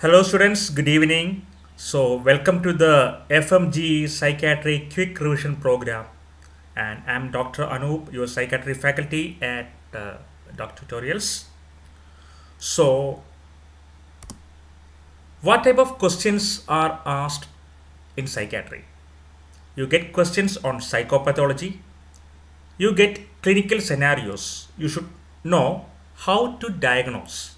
Hello students, good evening. Welcome to the FMGE Psychiatry Quick Revision Program. And I'm Dr. Anoop, your psychiatry faculty at DocTutorials. So, what type of questions are asked in psychiatry? You get questions on psychopathology, you get clinical scenarios. You should know how to diagnose,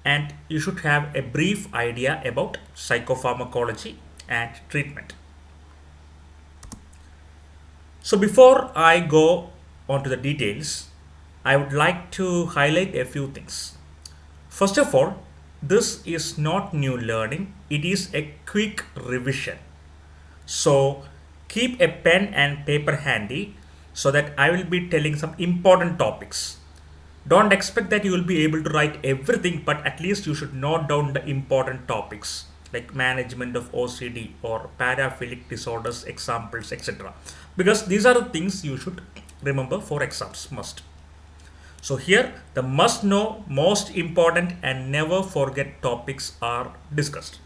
and you should have a brief idea about psychopharmacology and treatment. So, before I go on to the details, I would like to highlight a few things. First of all, this is not new learning, it is a quick revision. So, keep a pen and paper handy so that I will be telling some important topics. Don't expect that you will be able to write everything, but at least you should note down the important topics like management of OCD or paraphilic disorders, examples, etc. Because these are the things you should remember for exams, must. So here the must know, most important and never forget topics are discussed.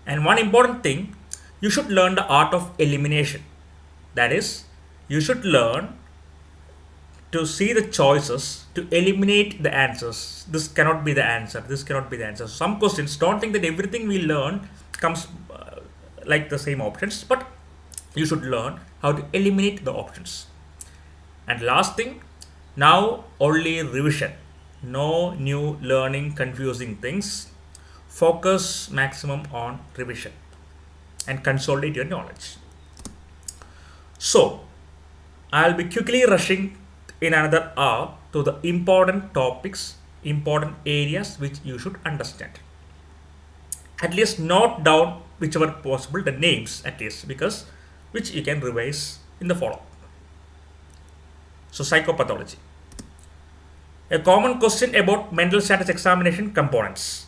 And one important thing, you should learn the art of elimination. That is, you should learn to see the choices, to eliminate the answers. This cannot be the answer, this cannot be the answer. Some questions, don't think that everything we learn comes like the same options, but you should learn how to eliminate the options. And last thing, now only revision. No new learning, confusing things. Focus maximum on revision and consolidate your knowledge. So, I'll be quickly rushing in another hour to the important topics, important areas which you should understand. At least note down whichever possible the names, at least, because which you can revise in the follow-up. So, psychopathology. A common question about mental status examination components.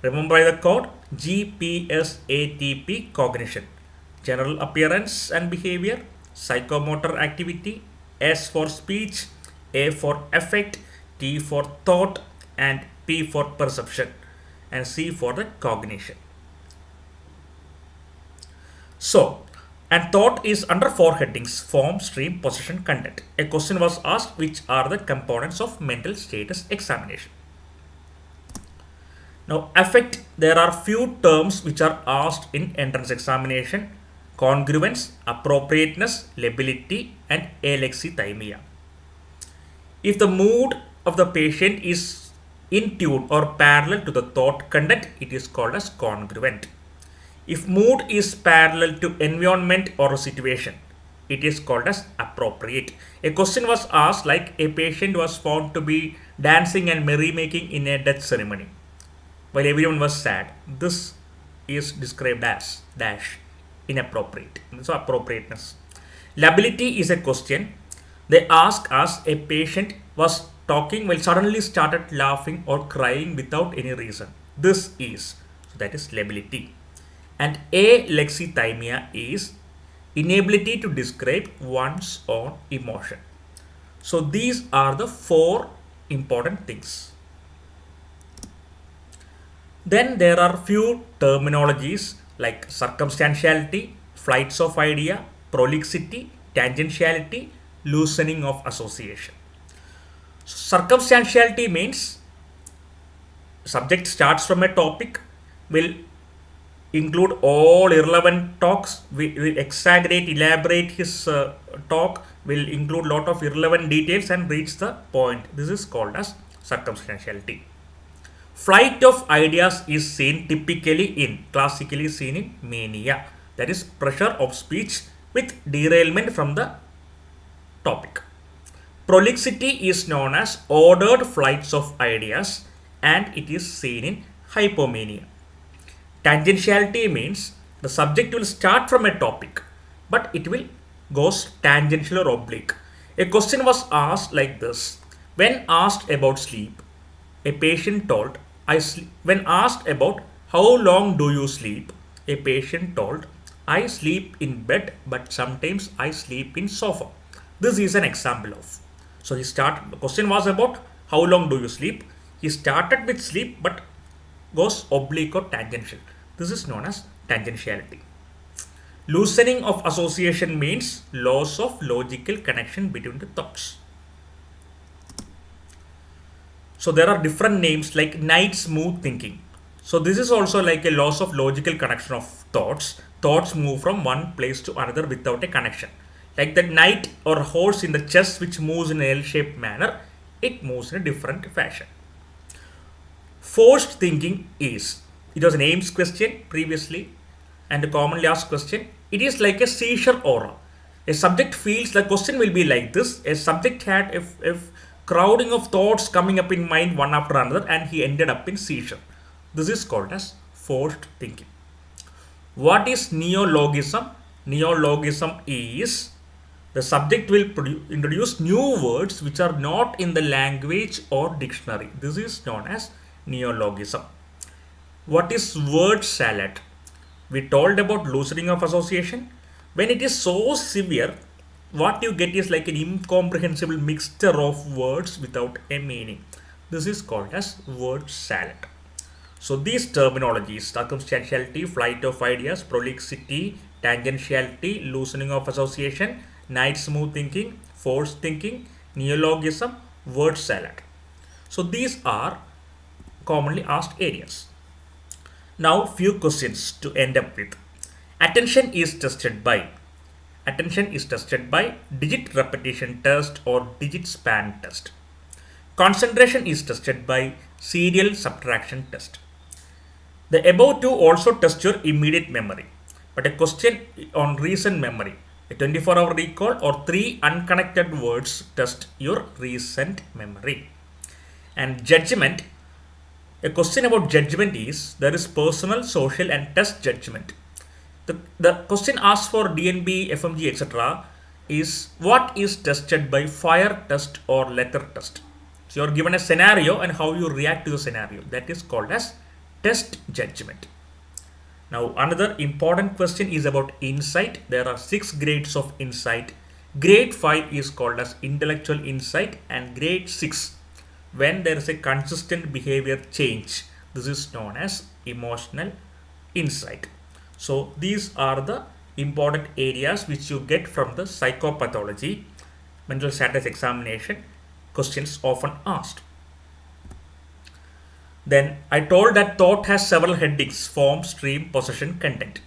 Remember the code GPSATP cognition. General appearance and behavior, psychomotor activity, S for speech, A for affect, T for thought, and P for perception, and C for the cognition. So, and thought is under four headings: form, stream, possession, content. A question was asked, which are the components of mental status examination? Now, affect, there are few terms which are asked in entrance examination: congruence, appropriateness, lability, and alexithymia. If the mood of the patient is in tune or parallel to the thought content, it is called as congruent. If mood is parallel to environment or a situation, it is called as appropriate. A question was asked like a patient was found to be dancing and merrymaking in a death ceremony while everyone was sad. This is described as dash inappropriate. So appropriateness. Lability is a question. They ask us a patient was talking while suddenly started laughing or crying without any reason. This is, so that is lability. And alexithymia is inability to describe one's own emotion. So these are the four important things. Then there are few terminologies like circumstantiality, flights of idea, prolixity, tangentiality, loosening of association. Circumstantiality means subject starts from a topic, will include all irrelevant talks, will exaggerate, elaborate his talk, will include lot of irrelevant details and reach the point. This is called as circumstantiality. Flight of ideas is classically seen in mania. That is pressure of speech with derailment from the topic. Prolixity is known as ordered flights of ideas and it is seen in hypomania. Tangentiality means the subject will start from a topic but it will go tangential or oblique. A question was asked like this: when asked about sleep, a patient told, when asked about how long do you sleep, a patient told, I sleep in bed but sometimes I sleep in sofa. This is an example of. So the question was about how long do you sleep. He started with sleep, but goes oblique or tangential. This is known as tangentiality. Loosening of association means loss of logical connection between the thoughts. So there are different names like night smooth thinking. So this is also like a loss of logical connection of thoughts. Thoughts move from one place to another without a connection. Like the knight or horse in the chess which moves in an L-shaped manner, it moves in a different fashion. Forced thinking is, it was an Ames question previously and a commonly asked question. It is like a seizure aura. A subject feels the question will be like this. A subject had a crowding of thoughts coming up in mind one after another and he ended up in seizure. This is called as forced thinking. What is neologism? Neologism is the subject will introduce new words which are not in the language or dictionary. This is known as neologism. What is word salad? We told about loosening of association. When it is so severe, what you get is like an incomprehensible mixture of words without a meaning. This is called as word salad. So these terminologies, circumstantiality, flight of ideas, prolixity, tangentiality, loosening of association, night smooth thinking, forced thinking, neologism, word salad. So these are commonly asked areas. Now few questions to end up with. Attention is tested by digit repetition test or digit span test. Concentration is tested by serial subtraction test. The above two also test your immediate memory, but a question on recent memory, a 24-hour recall or 3 unconnected words test your recent memory. And judgment, a question about judgment is there is personal, social and test judgment. The question asked for DNB, FMGE, etc. is what is tested by fire test or letter test. So you are given a scenario and how you react to the scenario. That is called as test judgment. Now another important question is about insight. There are 6 grades of insight. Grade 5 is called as intellectual insight and grade 6 when there is a consistent behavior change. This is known as emotional insight. So these are the important areas which you get from the psychopathology mental status examination questions often asked. Then I told that thought has several headings: form, stream, possession, content.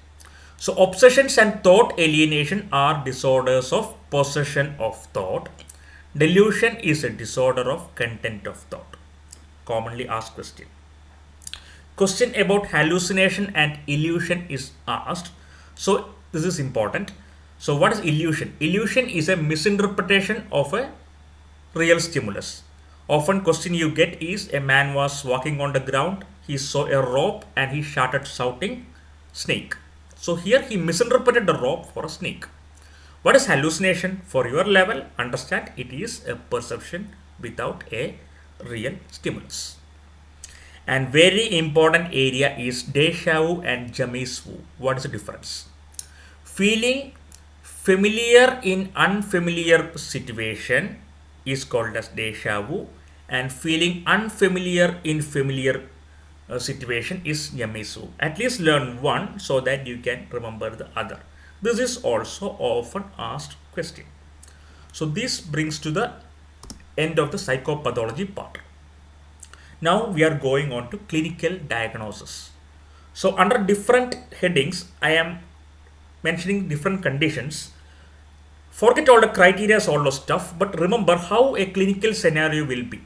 So obsessions and thought alienation are disorders of possession of thought. Delusion is a disorder of content of thought. Commonly asked question. Question about hallucination and illusion is asked. So this is important. So what is illusion? Illusion is a misinterpretation of a real stimulus. Often question you get is a man was walking on the ground, he saw a rope and he started shouting snake. So here he misinterpreted the rope for a snake. What is hallucination? For your level, understand it is a perception without a real stimulus. And very important area is deja vu and jamais vu. What is the difference? Feeling familiar in unfamiliar situation is called as deja vu, and feeling unfamiliar in familiar situation is jamais vu. At least learn one so that you can remember the other. This is also often asked question. So this brings to the end of the psychopathology part. Now we are going on to clinical diagnosis. So under different headings, I am mentioning different conditions. Forget all the criteria, all the stuff, but remember how a clinical scenario will be.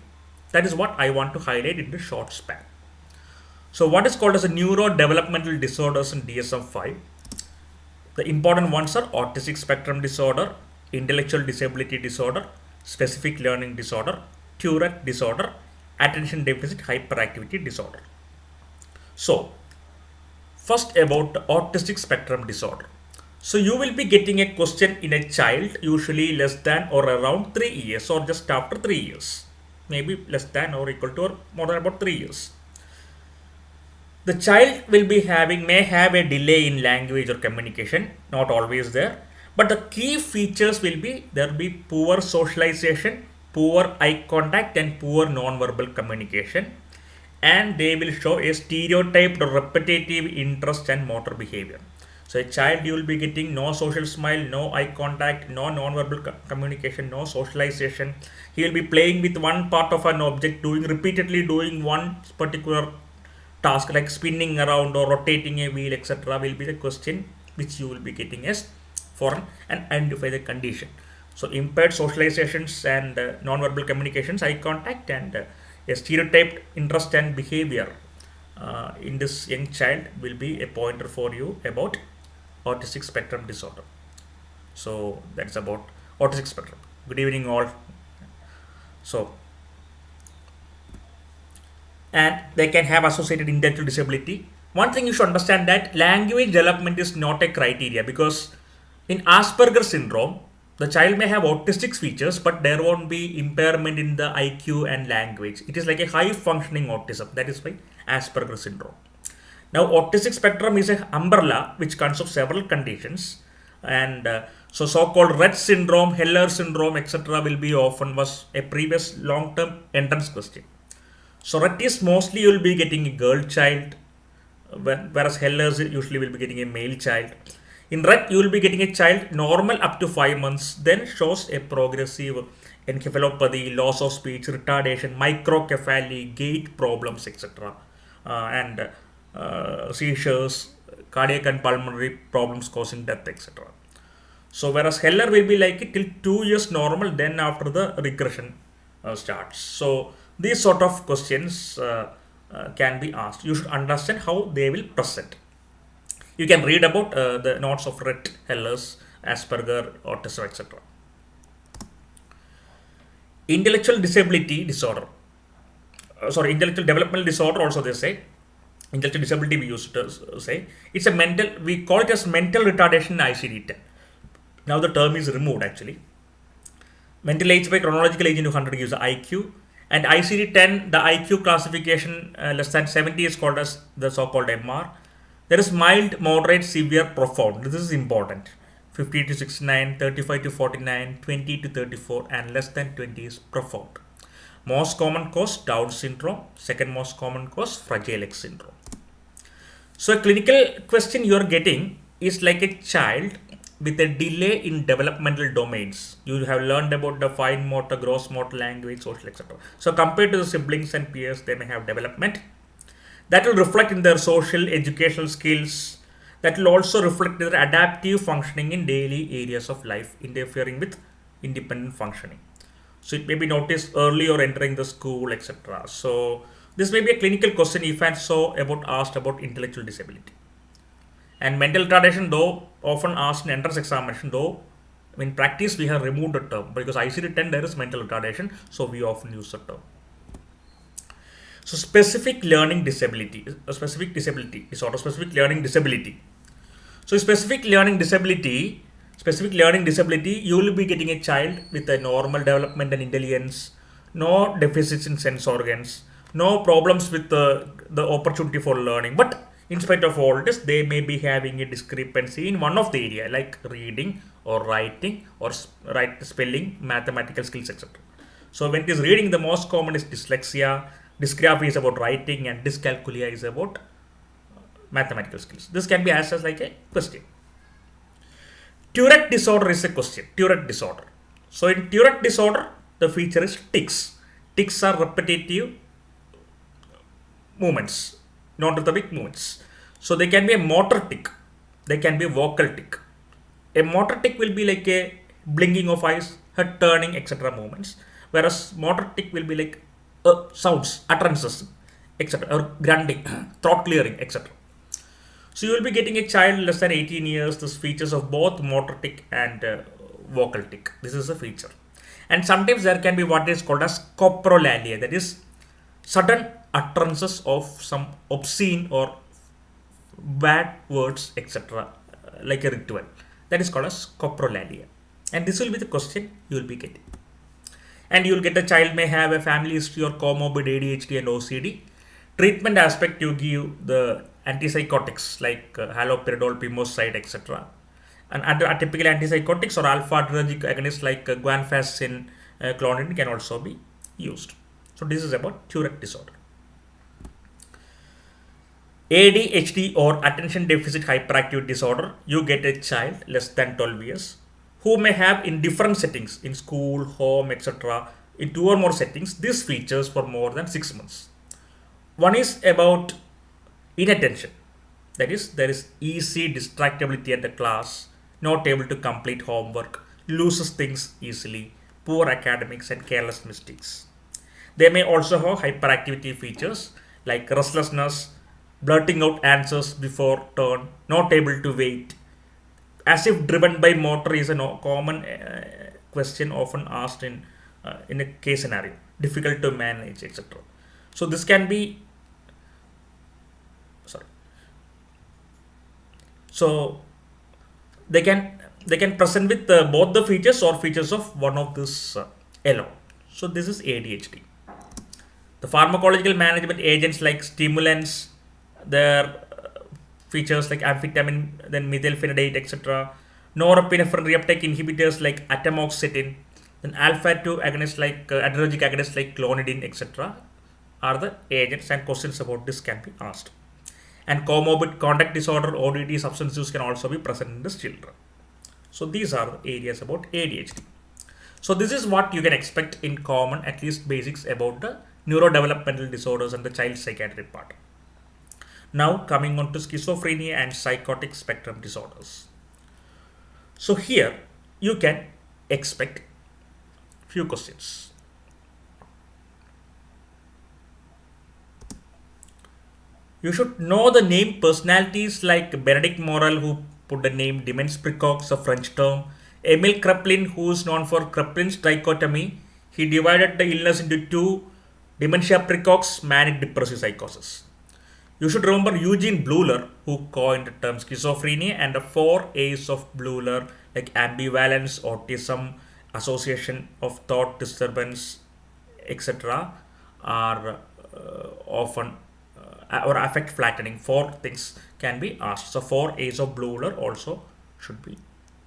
That is what I want to highlight in the short span. So what is called as a neurodevelopmental disorders in DSM-5? The important ones are autistic spectrum disorder, intellectual disability disorder, specific learning disorder, Tourette disorder, attention deficit hyperactivity disorder. So first about autistic spectrum disorder. So you will be getting a question in a child usually less than or around 3 years or just after 3 years, maybe less than or equal to or more than about 3 years. The child will be may have a delay in language or communication, not always there, but the key features will be there will be poor socialization, poor eye contact and poor non-verbal communication. and they will show a stereotyped repetitive interest and motor behavior. So a child, you will be getting no social smile, no eye contact, no non-verbal communication, no socialization. He will be playing with one part of an object, repeatedly doing one particular task like spinning around or rotating a wheel, etc. will be the question which you will be getting as foreign and identify the condition. So impaired socializations and non-verbal communications, eye contact, and a stereotyped interest and behavior in this young child will be a pointer for you about autistic spectrum disorder. So that's about autistic spectrum. Good evening all. So, and they can have associated intellectual disability. One thing you should understand that language development is not a criteria, because in Asperger syndrome, the child may have autistic features, but there won't be impairment in the IQ and language. It is like a high functioning autism. That is why Asperger syndrome. Now, autistic spectrum is an umbrella which consists of several conditions, and so-called Rett syndrome, Heller syndrome, etc. will be often was a previous long-term entrance question. So Rett is mostly you will be getting a girl child, whereas Heller's usually will be getting a male child. In Rett, you will be getting a child normal up to 5 months, then shows a progressive encephalopathy, loss of speech, retardation, microcephaly, gait problems, etc. And seizures, cardiac and pulmonary problems causing death, etc. So whereas Heller will be like it till 2 years normal, then after the regression starts. So these sort of questions can be asked. You should understand how they will present. You can read about the notes of Rett, Heller's, Asperger, autism, etc. Intellectual disability disorder. Intellectual developmental disorder also they say. Intellectual disability we used to say. It's a mental, we call it as mental retardation in ICD-10. Now the term is removed actually. Mental age by chronological age into 100 gives the IQ. And ICD-10, the IQ classification less than 70 is called as the so-called MR. There is mild, moderate, severe, profound. This is important. 50 to 69, 35 to 49, 20 to 34, and less than 20 is profound. Most common cause, Down syndrome. Second most common cause, Fragile X syndrome. So a clinical question you are getting is like a child with a delay in developmental domains. You have learned about the fine motor, gross motor, language, social, etc. So compared to the siblings and peers, they may have development. That will reflect in their social, educational skills. That will also reflect their adaptive functioning in daily areas of life, interfering with independent functioning. So it may be noticed early or entering the school, etc. So this may be a clinical question if and so asked about intellectual disability. And mental retardation, though often asked in entrance examination, though in practice we have removed the term because ICD-10 there is mental retardation, so we often use the term. So specific learning disability, specific learning disability. So specific learning disability, you will be getting a child with a normal development and intelligence, no deficits in sense organs, no problems with the opportunity for learning. But in spite of all this, they may be having a discrepancy in one of the area like reading or writing or spelling, mathematical skills, etc. So when it is reading, the most common is dyslexia. Dysgraphia is about writing and dyscalculia is about mathematical skills. This can be asked as like a question. Tourette disorder is a question. Tourette disorder. So in Tourette disorder, the feature is tics. Tics are repetitive movements, non-rhythmic movements. So they can be a motor tic. They can be a vocal tic. A motor tic will be like a blinking of eyes, head turning, etc. movements. Whereas motor tic will be like sounds, utterances, etc. or grunting, throat clearing, etc. So you will be getting a child less than 18 years, this features of both motor tic and vocal tic. This is a feature. And sometimes there can be what is called as coprolalia, that is sudden utterances of some obscene or bad words, etc. like a ritual. That is called as coprolalia. And this will be the question you will be getting. And you will get a child may have a family history or comorbid ADHD and OCD. Treatment aspect, you give the antipsychotics like haloperidol, pimoside, etc. And other atypical antipsychotics or alpha-adrenergic agonists like guanfacine, clonidine can also be used. So this is about Tourette disorder. ADHD or attention deficit hyperactivity disorder, you get a child less than 12 years who may have in different settings in school, home, etc. in two or more settings these features for more than 6 months. One is about inattention, that is, there is easy distractibility at the class, not able to complete homework, loses things easily, poor academics, and careless mistakes. They may also have hyperactivity features like restlessness, blurting out answers before turn, not able to wait, as if driven by motor is a common question often asked in a case scenario, difficult to manage, etc. So this can be sorry. So they can present with both the features or features of one of this alone. So this is ADHD. The pharmacological management agents like stimulants, their features like amphetamine, then methylphenidate, etc. Norepinephrine reuptake inhibitors like atomoxetine, then alpha-2 agonists like adrenergic agonists like clonidine, etc. are the agents, and questions about this can be asked. And comorbid conduct disorder, ODD, substance use can also be present in these children. So these are the areas about ADHD. So this is what you can expect in common, at least basics about the neurodevelopmental disorders and the child psychiatry part. Now coming on to schizophrenia and psychotic spectrum disorders. So here you can expect few questions. You should know the name personalities like Benedict Morel, who put the name demens precox, a French term. Emil Kraepelin, who is known for Kraepelin's dichotomy. He divided the illness into two: dementia precox, manic depressive psychosis. You should remember Eugene Bleuler, who coined the term schizophrenia, and the 4 A's of Bleuler like ambivalence, autism, association of thought disturbance, etc. are often or affect flattening. 4 things can be asked. So 4 A's of Bleuler also should be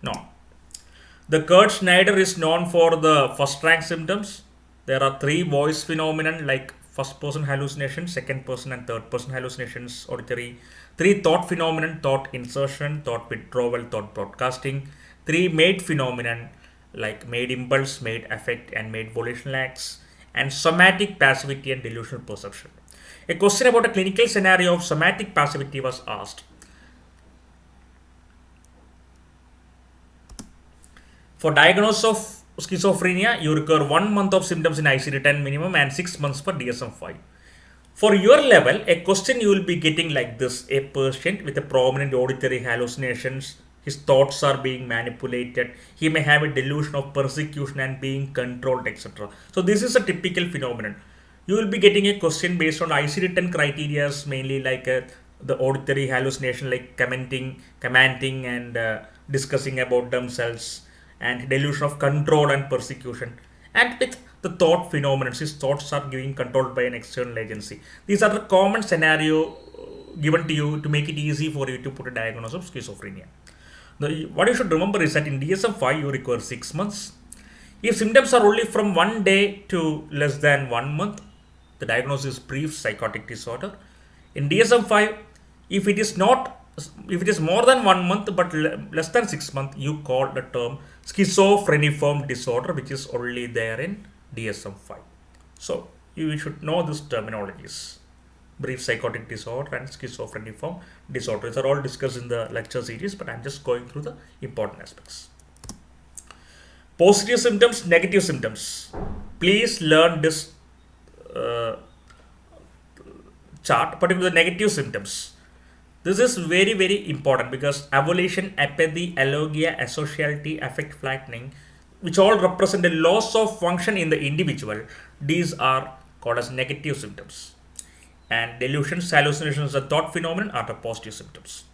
known. The Kurt Schneider is known for the first rank symptoms. There are 3 voice phenomenon like first person hallucination, second person and third person hallucinations, auditory. 3 thought phenomenon, thought insertion, thought withdrawal, thought broadcasting. 3 made phenomenon like made impulse, made affect, and made volitional acts. And somatic passivity and delusional perception. A question about a clinical scenario of somatic passivity was asked. For diagnosis of schizophrenia, you require 1 month of symptoms in ICD-10 minimum and 6 months for DSM-5. For your level, a question you will be getting like this: a patient with a prominent auditory hallucinations, his thoughts are being manipulated, he may have a delusion of persecution and being controlled, etc. So this is a typical phenomenon. You will be getting a question based on ICD-10 criteria, mainly like the auditory hallucination, like commenting and discussing about themselves, and delusion of control and persecution, and with the thought phenomenon, his thoughts are being controlled by an external agency. These are the common scenario given to you to make it easy for you to put a diagnosis of schizophrenia. What you should remember is that in DSM-5 you require 6 months. If symptoms are only from 1 day to less than 1 month, the diagnosis is brief psychotic disorder. In DSM-5, if it is more than 1 month but less than 6 months, you call the term schizophreniform disorder, which is only there in DSM-5. So you should know these terminologies: brief psychotic disorder and schizophreniform disorder. These are all discussed in the lecture series, but I'm just going through the important aspects. Positive symptoms, negative symptoms. Please learn this chart, particularly the negative symptoms. This is very, very important because avolition, apathy, alogia, asociality, affect flattening, which all represent a loss of function in the individual, these are called as negative symptoms. And delusions, hallucinations, and thought phenomenon are the positive symptoms.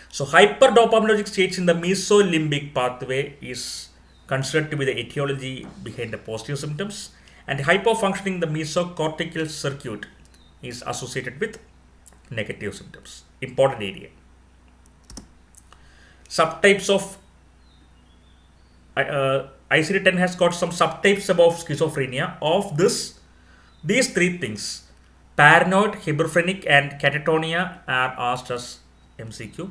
So hyperdopaminergic states in the mesolimbic pathway is considered to be the etiology behind the positive symptoms, and hyperfunctioning the mesocortical circuit is associated with negative symptoms. Important area. Subtypes of ICD-10 has got some subtypes about schizophrenia. Of these 3 things: Paranoid, hyperphrenic, and catatonia are asked as MCQ.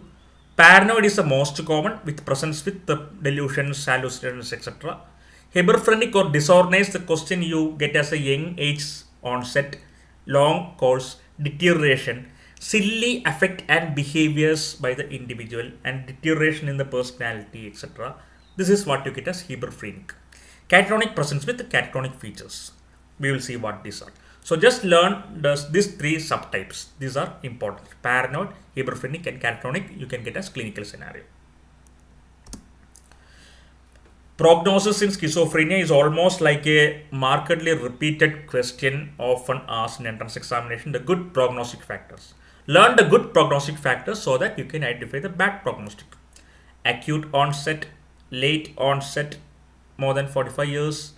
Paranoid is the most common with presence with the delusions, hallucinations, etc. Hyperphrenic or disorganized, the question you get as a young age onset, long course, deterioration, silly affect and behaviors by the individual, and deterioration in the personality, etc. This is what you get as hyperphrenic. Catatonic presence with catatonic features. We will see what these are. So just learn these three subtypes. These are important. Paranoid, hyperphrenic, and catatonic you can get as clinical scenario. Prognosis in schizophrenia is almost like a markedly repeated question often asked in entrance examination. The good prognostic factors. Learn the good prognostic factors so that you can identify the bad prognostic. Acute onset, late onset, more than 45 years.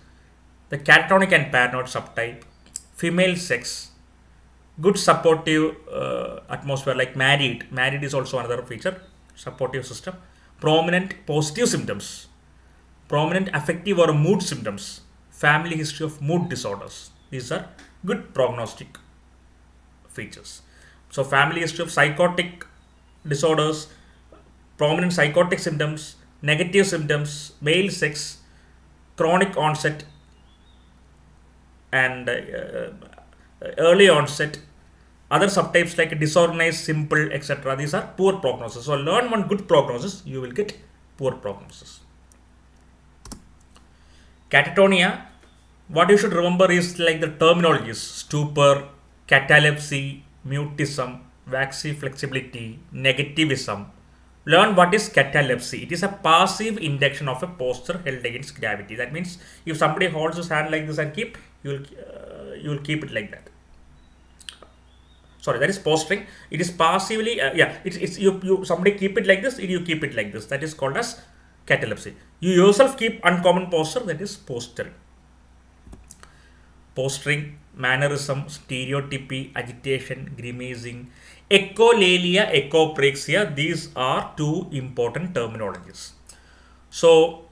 The catatonic and paranoid subtype. Female sex, good supportive atmosphere like married. Married is also another feature, supportive system. Prominent positive symptoms, prominent affective or mood symptoms, family history of mood disorders. These are good prognostic features. So family history of psychotic disorders, prominent psychotic symptoms, negative symptoms, male sex, chronic onset, and early onset, other subtypes like disorganized, simple, etc. These are poor prognosis. So learn one good prognosis, you will get poor prognosis. Catatonia, what you should remember is like the terminologies: stupor, catalepsy, mutism, waxy flexibility, negativism. Learn what is catalepsy. It is a passive induction of a posture held against gravity. That means if somebody holds his hand like this and keep, you will keep it like that. Sorry, that is posturing. It is passively, it's you somebody keep it like this, you keep it like this. That is called as catalepsy. You yourself keep uncommon posture, that is posturing. Posturing, mannerism, stereotypy, agitation, grimacing, echolalia, echopraxia. These are two important terminologies. So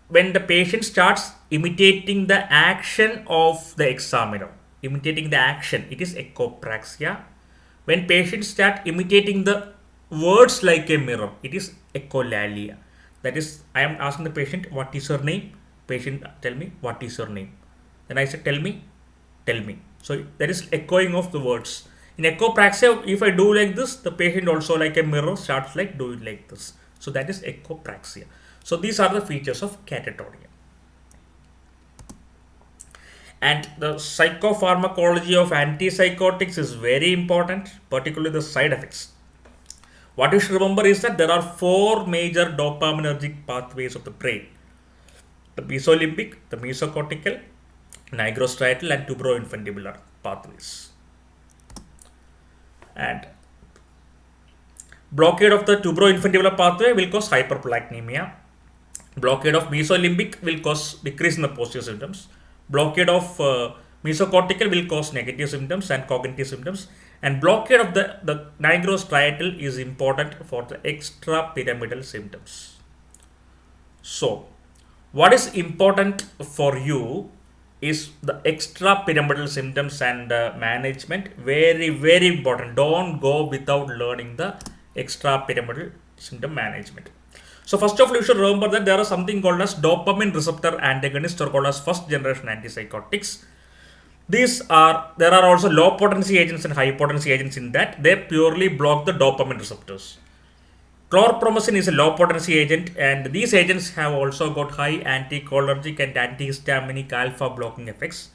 when the patient starts imitating the action of the examiner, imitating the action, it is echopraxia. When patients start imitating the words like a mirror, it is echolalia. That is, I am asking the patient, what is your name? Patient, tell me, what is your name? Then I said, tell me. So that is echoing of the words. In echopraxia, if I do like this, the patient also like a mirror starts like doing like this. So that is echopraxia. So these are the features of catatonia. And the psychopharmacology of antipsychotics is very important, particularly the side effects. What you should remember is that there are four major dopaminergic pathways of the brain: the mesolimbic, the mesocortical, nigrostriatal, and tuberoinfundibular pathways. And blockade of the tuberoinfundibular pathway will cause hyperprolactinemia. Blockade of mesolimbic will cause decrease in the positive symptoms. Blockade of mesocortical will cause negative symptoms and cognitive symptoms. And blockade of the nigrostriatal is important for the extrapyramidal symptoms. So, what is important for you is the extrapyramidal symptoms and management. Very, very important. Don't go without learning the extrapyramidal symptom management. So first of all, you should remember that there are something called as dopamine receptor antagonists, or called as first generation antipsychotics. There are also low potency agents and high potency agents in that. They purely block the dopamine receptors. Chlorpromazine is a low potency agent, and these agents have also got high anticholinergic and antihistaminic alpha blocking effects,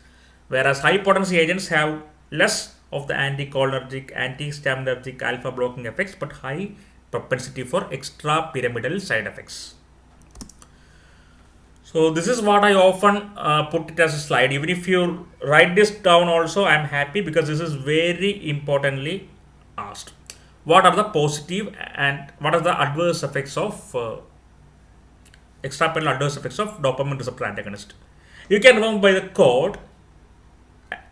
whereas high potency agents have less of the anticholinergic, antihistaminergic alpha blocking effects, but high propensity for extrapyramidal side effects. So this is what I often put it as a slide. Even if you write this down also, I am happy, because this is very importantly asked. What are the positive and what are the adverse effects of extrapyramidal adverse effects of dopamine receptor antagonist? You can remember by the code.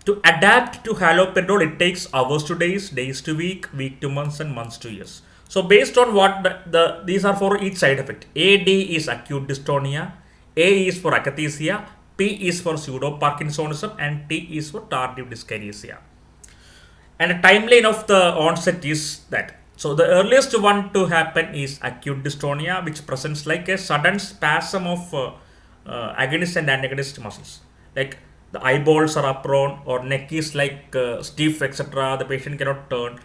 To adapt to haloperidol, it takes hours to days, days to week to months, and months to years. So based on what these are for each side effect. AD is acute dystonia, A is for akathisia, P is for pseudo Parkinsonism, and T is for tardive dyskinesia. And the timeline of the onset is that. So the earliest one to happen is acute dystonia, which presents like a sudden spasm of agonist and antagonist muscles. Like the eyeballs are upward or neck is like stiff, etc. The patient cannot turn.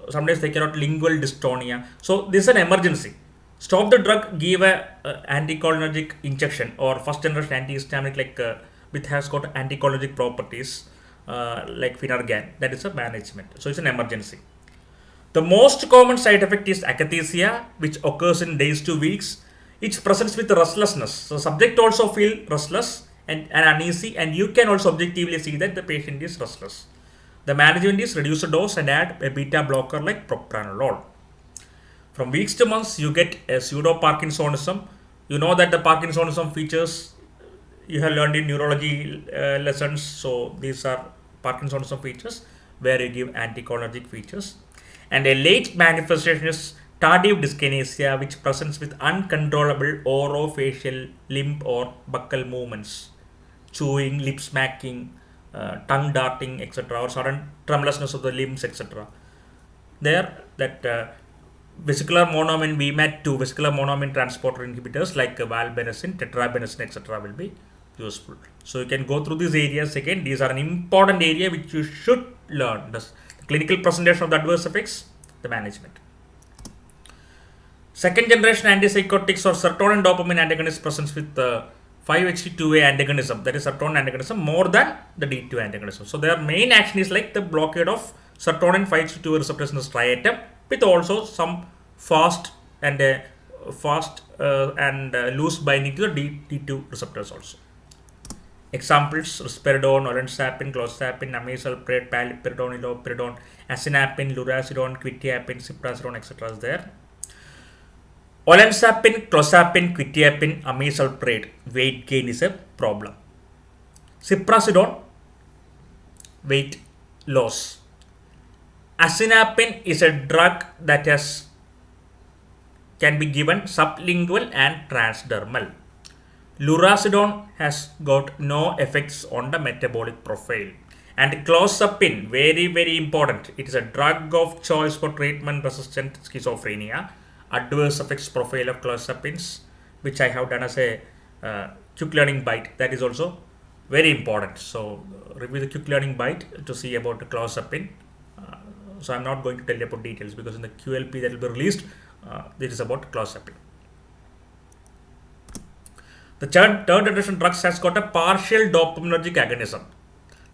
Sometimes they cannot lingual dystonia. So this is an emergency. Stop the drug, give a anticholinergic injection or first generation antihistaminic like which has got anticholinergic properties like Finargan. That is a management. So it's an emergency. The most common side effect is akathisia, which occurs in days to weeks. It presents with restlessness. So subject also feel restless and uneasy, and you can also objectively see that the patient is restless. The management is reduce the dose and add a beta blocker like propranolol. From weeks to months, you get a pseudo Parkinsonism. You know that the Parkinsonism features you have learned in neurology lessons. So these are Parkinsonism features where you give anticholinergic features. And a late manifestation is tardive dyskinesia, which presents with uncontrollable orofacial limb or buccal movements, chewing, lip smacking, tongue darting, etc., or sudden tremulousness of the limbs, etc. There, that vesicular monoamine VMAT2, vesicular monoamine transporter inhibitors like valbenazine, tetrabenazine, etc., will be useful. So you can go through these areas again. These are an important area which you should learn. The clinical presentation of the adverse effects, the management. Second generation antipsychotics or serotonin dopamine antagonists presents with 5-HT2A antagonism, that is serotonin antagonism, more than the D2 antagonism. So their main action is like the blockade of serotonin 5-HT2A receptors in the striatum, with also some fast and loose binding to the D2 receptors also. Examples: risperidone, olanzapine, clozapine, amisulpride, paliperidone, iloperidone, acinapine, lurasidone, quetiapine, ciprasidone, etc. is there. Olanzapine, clozapine, quetiapine, amisulpride, weight gain is a problem. Ciprasidone, weight loss. Acinapine is a drug that can be given sublingual and transdermal. Lurasidone has got no effects on the metabolic profile. And clozapine, very, very important. It is a drug of choice for treatment-resistant schizophrenia. Adverse effects profile of clozapines, which I have done as a quick learning bite. That is also very important. So review the quick learning bite to see about the clozapine. So I'm not going to tell you about details because in the QLP that will be released, this is about clozapine. The third generation drugs has got a partial dopaminergic agonism.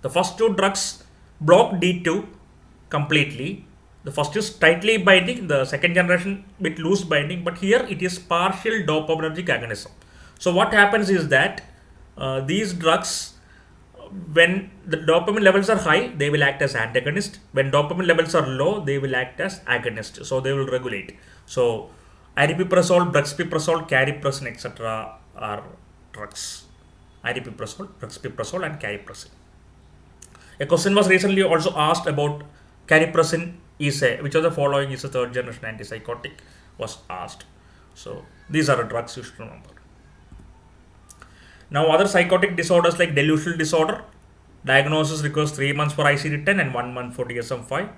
The first two drugs block D2 completely. The first is tightly binding, the second generation with loose binding, but here it is partial dopaminergic agonism. So what happens is that these drugs, when the dopamine levels are high, they will act as antagonist. When dopamine levels are low, they will act as agonist. So they will regulate. So aripiprazole, brexpiprazole, cariprazine, etc. are drugs. Aripiprazole, brexpiprazole, and cariprazine. A question was recently also asked about cariprazine which of the following is a third generation antipsychotic, was asked. So these are the drugs you should remember. Now other psychotic disorders like delusional disorder, diagnosis requires 3 months for ICD-10 and 1 month for DSM-5.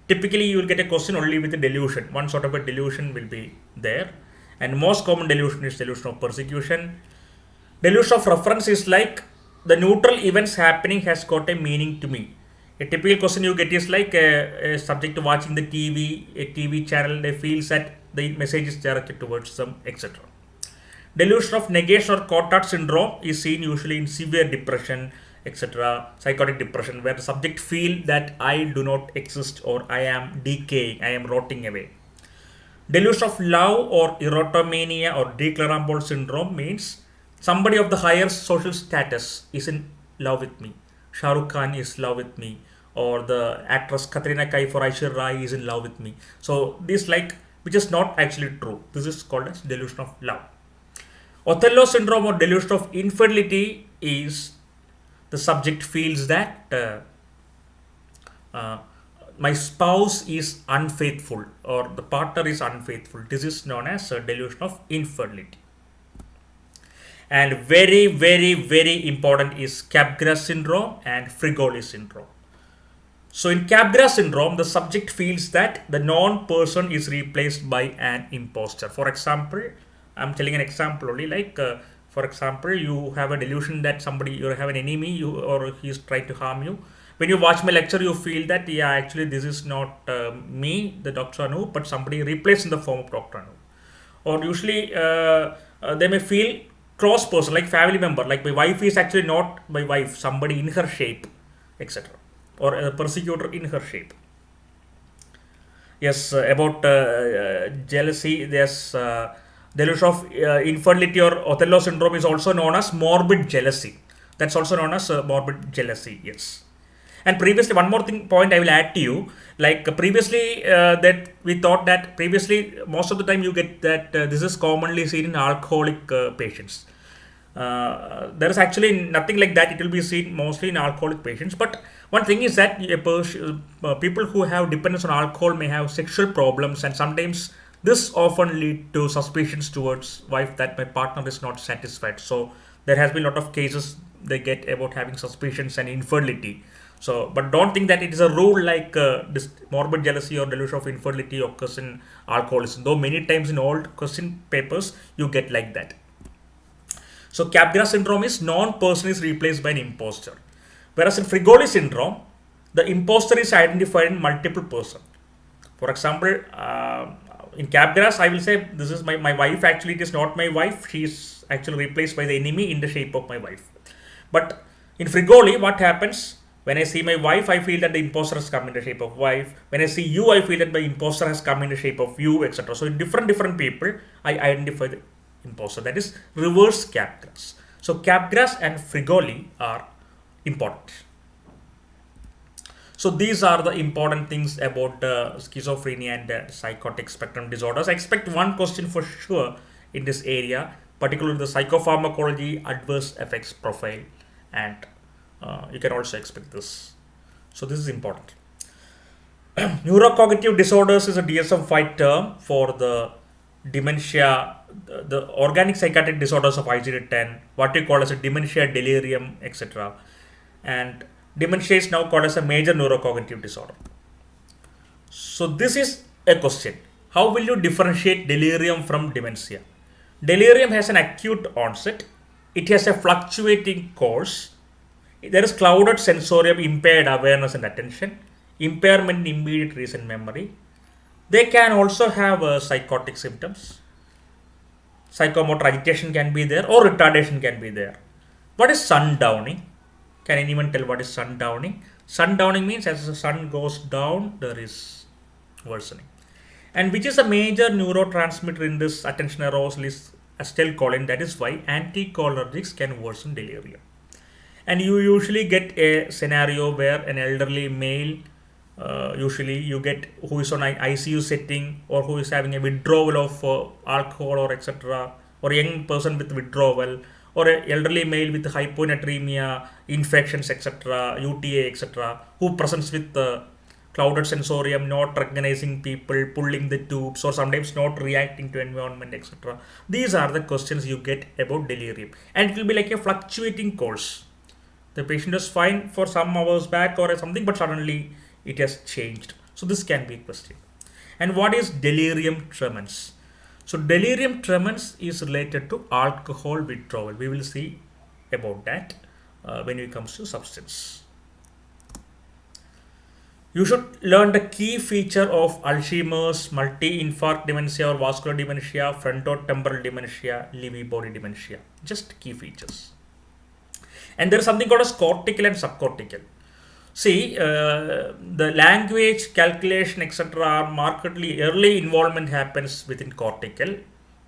Typically you will get a question only with a delusion. One sort of a delusion will be there. And most common delusion is delusion of persecution. Delusion of reference is like the neutral events happening has got a meaning to me. A typical question you get is like a subject watching the TV, a TV channel, they feel that the message is directed towards them, etc. Delusion of negation or Cotard syndrome is seen usually in severe depression, etc., psychotic depression, where the subject feel that I do not exist or I am decaying, I am rotting away. Delusion of love or erotomania or declarambol syndrome means somebody of the higher social status is in love with me. Shah Rukh Khan is in love with me, or the actress Katrina Kaif or Aishwarya Rai is in love with me. So this which is not actually true. This is called as delusion of love. Othello syndrome or delusion of infidelity is the subject feels that my spouse is unfaithful or the partner is unfaithful. This is known as a delusion of infidelity. And very, very, very important is Capgras syndrome and Frigoli syndrome. So in Capgras syndrome, the subject feels that the non-person is replaced by an imposter. For example, I'm telling an example only. Like, for example, you have a delusion that you have an enemy, or he's trying to harm you. When you watch my lecture, you feel that yeah, actually this is not me, the Dr. Anoop, but somebody replaced in the form of Dr. Anoop. Or usually they may feel close person, like family member, like my wife is actually not my wife, somebody in her shape, etc., or a persecutor in her shape. Yes, about jealousy, there's delusion of infertility or Othello syndrome is also known as morbid jealousy. That's also known as morbid jealousy. Yes. And previously, one more thing point I will add to you. Like previously, that we thought that previously most of the time you get that this is commonly seen in alcoholic patients. There is actually nothing like that. It will be seen mostly in alcoholic patients. But one thing is that people who have dependence on alcohol may have sexual problems, and sometimes this often lead to suspicions towards wife that my partner is not satisfied. So there has been a lot of cases they get about having suspicions and infertility. So, but don't think that it is a rule like this morbid jealousy or delusion of infertility occurs in alcoholism. Though many times in old question papers you get like that. So Capgras syndrome is non-person is replaced by an imposter. Whereas in Frigoli syndrome, the imposter is identified in multiple person. For example, in Capgras, I will say this is my wife. Actually, it is not my wife. She is actually replaced by the enemy in the shape of my wife. But in Frigoli, what happens? When I see my wife, I feel that the imposter has come in the shape of wife. When I see you, I feel that the imposter has come in the shape of you, etc. So in different people, I identify the imposter. That is reverse Capgras. So Capgras and Frigoli are important. So these are the important things about schizophrenia and psychotic spectrum disorders. I expect one question for sure in this area, particularly the psychopharmacology adverse effects profile, and you can also expect this. So this is important. Neurocognitive disorders is a DSM-5 term for the dementia, the organic psychiatric disorders of ICD-10, what we call as a dementia, delirium, etc. And dementia is now called as a major neurocognitive disorder. So this is a question. How will you differentiate delirium from dementia? Delirium has an acute onset. It has a fluctuating course. There is clouded sensorium, impaired awareness and attention, impairment in immediate recent memory. They can also have psychotic symptoms. Psychomotor agitation can be there, or retardation can be there. What is sundowning? Can anyone tell what is sundowning? Sundowning means as the sun goes down, there is worsening. And which is a major neurotransmitter in this attention arousal is acetylcholine. That is why anticholinergics can worsen delirium. And you usually get a scenario where an elderly male, usually you get who is on an ICU setting, or who is having a withdrawal of alcohol or etc., or a young person with withdrawal, or an elderly male with hyponatremia, infections etc., UTA etc., who presents with clouded sensorium, not recognizing people, pulling the tubes, or sometimes not reacting to environment etc. These are the questions you get about delirium, and it will be like a fluctuating course. The patient is fine for some hours back or something, but suddenly it has changed. So this can be a question. And what is delirium tremens? So delirium tremens is related to alcohol withdrawal. We will see about that when it comes to substance. You should learn the key feature of Alzheimer's, multi-infarct dementia or vascular dementia, frontotemporal dementia, Lewy body dementia. Just key features. And there is something called as cortical and subcortical. See, the language, calculation, etc. are markedly early involvement happens within cortical,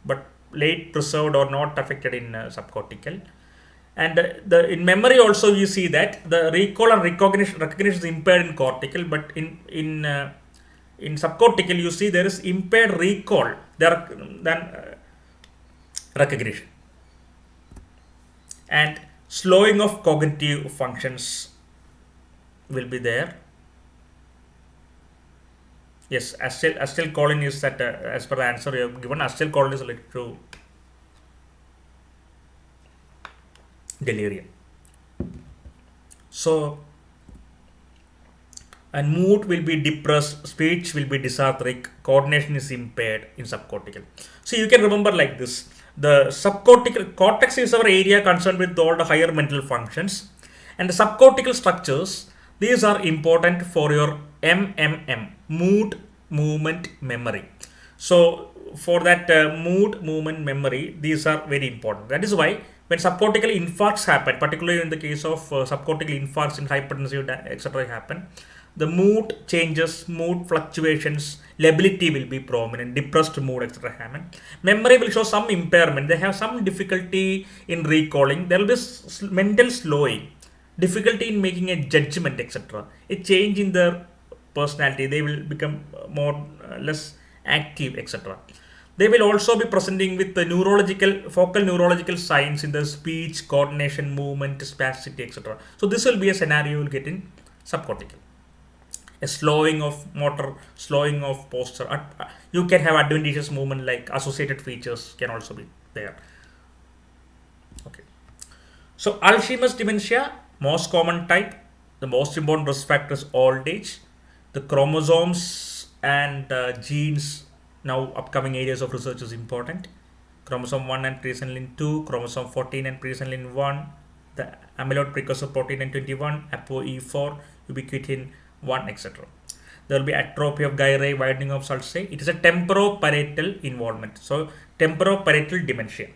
but late preserved or not affected in subcortical. And in memory also you see that the recall and recognition is impaired in cortical, but in subcortical you see there is impaired recall than recognition, and slowing of cognitive functions will be there. Yes, acetylcholine is that as per the answer you have given, acetylcholine is related to delirium. So and mood will be depressed, speech will be dysarthric, coordination is impaired in subcortical. So you can remember like this. The subcortical cortex is our area concerned with all the higher mental functions, and the subcortical structures, these are important for your MMM, mood, movement, memory. So for that mood, movement, memory, these are very important. That is why when subcortical infarcts happen, particularly in the case of subcortical infarcts in hypertensive etc. happen, the mood changes, mood fluctuations, lability will be prominent, depressed mood etc. happen. Memory will show some impairment. They have some difficulty in recalling. There will be mental slowing, difficulty in making a judgment etc. A change in their personality. They will become more less active etc. They will also be presenting with the neurological, focal neurological signs in the speech, coordination, movement, spasticity, etc. So this will be a scenario you will get in subcortical. A slowing of motor, slowing of posture. You can have adventitious movement like associated features can also be there. Okay. So Alzheimer's dementia, most common type. The most important risk factor is old age. The chromosomes and genes, now upcoming areas of research is important. Chromosome 1 and presenilin 2, chromosome 14 and presenilin 1, the amyloid precursor protein and 21, ApoE4, ubiquitin 1, etc. There will be atrophy of gyri, widening of sulci. It is a temporoparietal involvement. So temporoparietal dementia.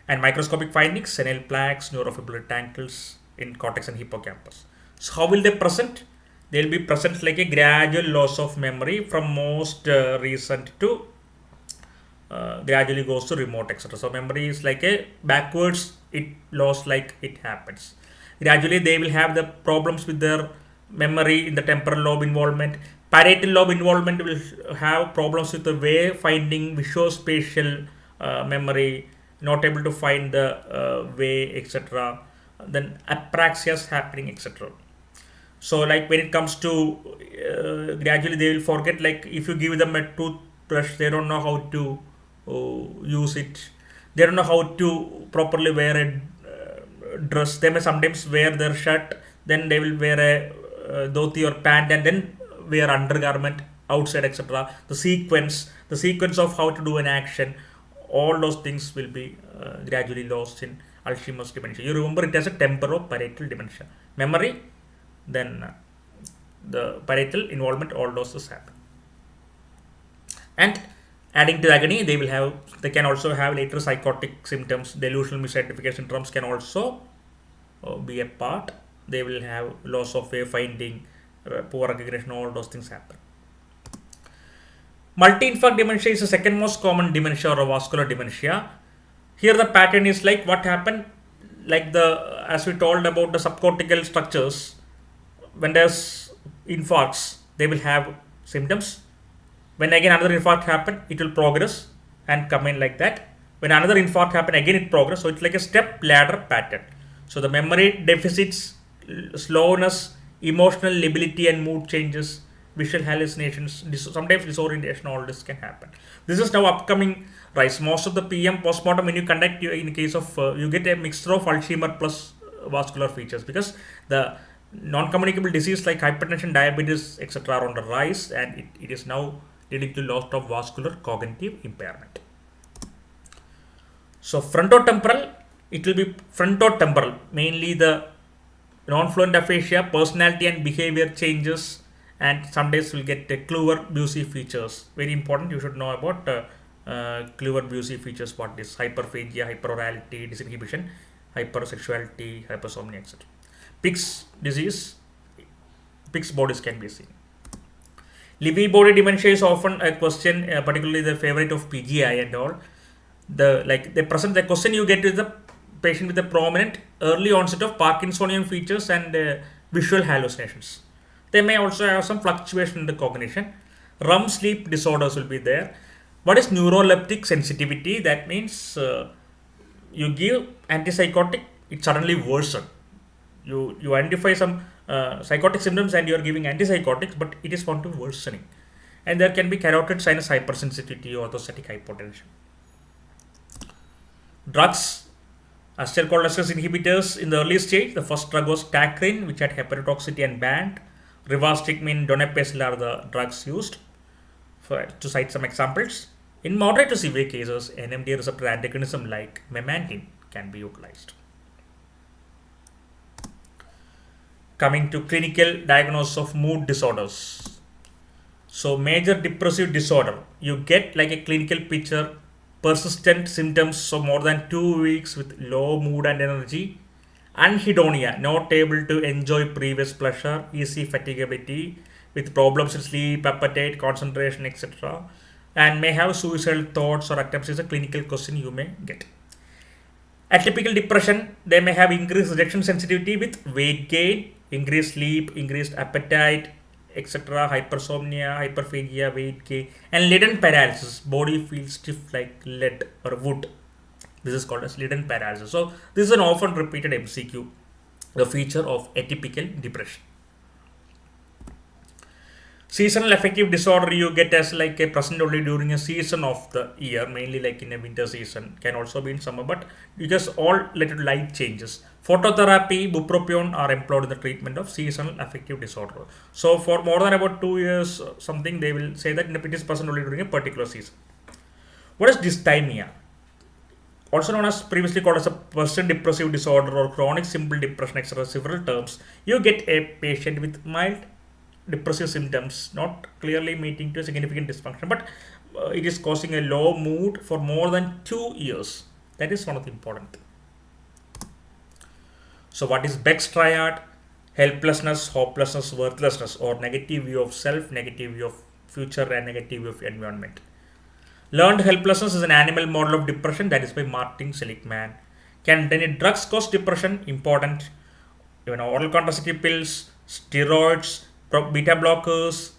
And microscopic findings, senile plaques, neurofibrillary tangles in cortex and hippocampus. So how will they present? They will be present like a gradual loss of memory from most recent to gradually goes to remote, etc. So memory is like a backwards, it lost like it happens. Gradually they will have the problems with their memory in the temporal lobe involvement. Parietal lobe involvement will have problems with the way finding visuospatial memory, not able to find the way, etc. Then apraxia is happening, etc. So like when it comes to gradually they will forget, like if you give them a toothbrush, they don't know how to use it. They don't know how to properly wear a dress. They may sometimes wear their shirt, then they will wear a dhoti or pant and then wear undergarment outside, etc. The sequence of how to do an action, all those things will be gradually lost in Alzheimer's dementia. You remember it as a temporoparietal dementia. Memory, then the parietal involvement, all those happen. And adding to the agony, they can also have later psychotic symptoms. Delusional misidentification syndromes can also be a part. They will have loss of way finding, poor recognition, all those things happen. Multi-infarct dementia is the second most common dementia or vascular dementia. Here the pattern is like what happened, like as we told about the subcortical structures. When there's infarcts, they will have symptoms. When again another infarct happen, it will progress and come in like that. When another infarct happen, again it progress. So it's like a step ladder pattern. So the memory deficits, slowness, emotional lability and mood changes, visual hallucinations, sometimes disorientation, all this can happen. This is now upcoming rise. Most of the PM postmortem, when you conduct, in case of you get a mixture of Alzheimer plus vascular features, because the non-communicable disease like hypertension, diabetes, etc. are on the rise, and it is now leading to loss of vascular cognitive impairment. So frontotemporal, it will be frontotemporal, mainly the non-fluent aphasia, personality and behavior changes, and some days will get Kluver-Bucy features. Very important, you should know about Kluver-Bucy features, what is hyperphagia, hyperorality, disinhibition, hypersexuality, hypersomnia, etc. Pick's disease, Pick's bodies can be seen. Lewy body dementia is often a question, particularly the favorite of PGI and all. They present the question you get with the patient with a prominent early onset of Parkinsonian features and visual hallucinations. They may also have some fluctuation in the cognition. REM sleep disorders will be there. What is neuroleptic sensitivity? That means you give antipsychotic, it suddenly worsens. You identify some psychotic symptoms and you are giving antipsychotics, but it is found to worsening. And there can be carotid sinus hypersensitivity, orthostatic hypotension. Drugs, acetylcholinesterase inhibitors in the early stage. The first drug was Tacrin, which had hepatotoxicity and banned. Rivastigmine, donepezil are the drugs used. To cite some examples, in moderate to severe cases, NMDA receptor antagonism like memantine can be utilized. Coming to clinical diagnosis of mood disorders. So major depressive disorder, you get like a clinical picture, persistent symptoms of more than 2 weeks with low mood and energy, anhedonia, not able to enjoy previous pleasure, easy fatigability with problems in sleep, appetite, concentration, etc., and may have suicidal thoughts or attempts is a clinical question you may get. Atypical depression, they may have increased rejection sensitivity with weight gain, increased sleep, increased appetite, etc., hypersomnia, hyperphagia, weight gain, and leaden paralysis. Body feels stiff like lead or wood. This is called as leaden paralysis. So this is an often repeated MCQ, the feature of atypical depression. Seasonal affective disorder you get as like a present only during a season of the year, mainly like in a winter season, can also be in summer, but because all related to light changes. Phototherapy, bupropion are employed in the treatment of seasonal affective disorder. So for more than about 2 years, something they will say that it is present only during a particular season. What is dysthymia? Also known as previously called as a persistent depressive disorder or chronic simple depression, etc., several terms. You get a patient with mild depressive symptoms, not clearly meeting to a significant dysfunction, but it is causing a low mood for more than 2 years. That is one of the important things. So what is Beck's triad? Helplessness, hopelessness, worthlessness, or negative view of self, negative view of future, and negative view of environment. Learned helplessness is an animal model of depression, that is by Martin Seligman. Can any drugs cause depression? Important. Oral contraceptive pills, steroids, beta blockers,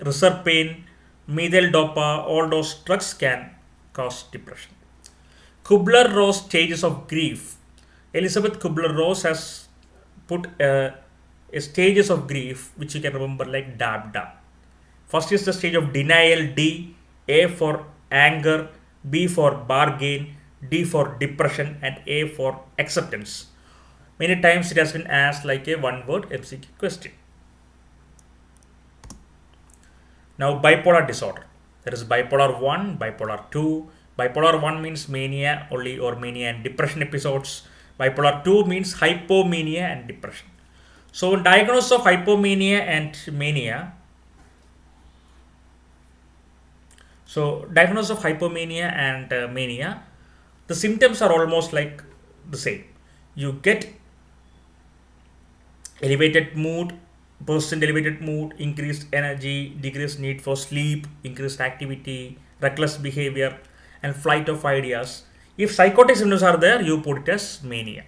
reserpine, methyl dopa, all those drugs can cause depression. Kubler-Ross stages of grief. Elizabeth Kubler-Ross has put a stages of grief which you can remember like DABDA. First is the stage of denial, D, A for anger, B for bargain, D for depression, and A for acceptance. Many times it has been asked like a one-word MCQ question. Now bipolar disorder. There is bipolar 1, bipolar 2. Bipolar 1 means mania only or mania and depression episodes. Bipolar 2 means hypomania and depression. So diagnosis of hypomania and mania. So diagnosis of hypomania and mania, the symptoms are almost like the same. You get elevated mood, persistent elevated mood, increased energy, decreased need for sleep, increased activity, reckless behavior, and flight of ideas. If psychotic symptoms are there, you put it as mania.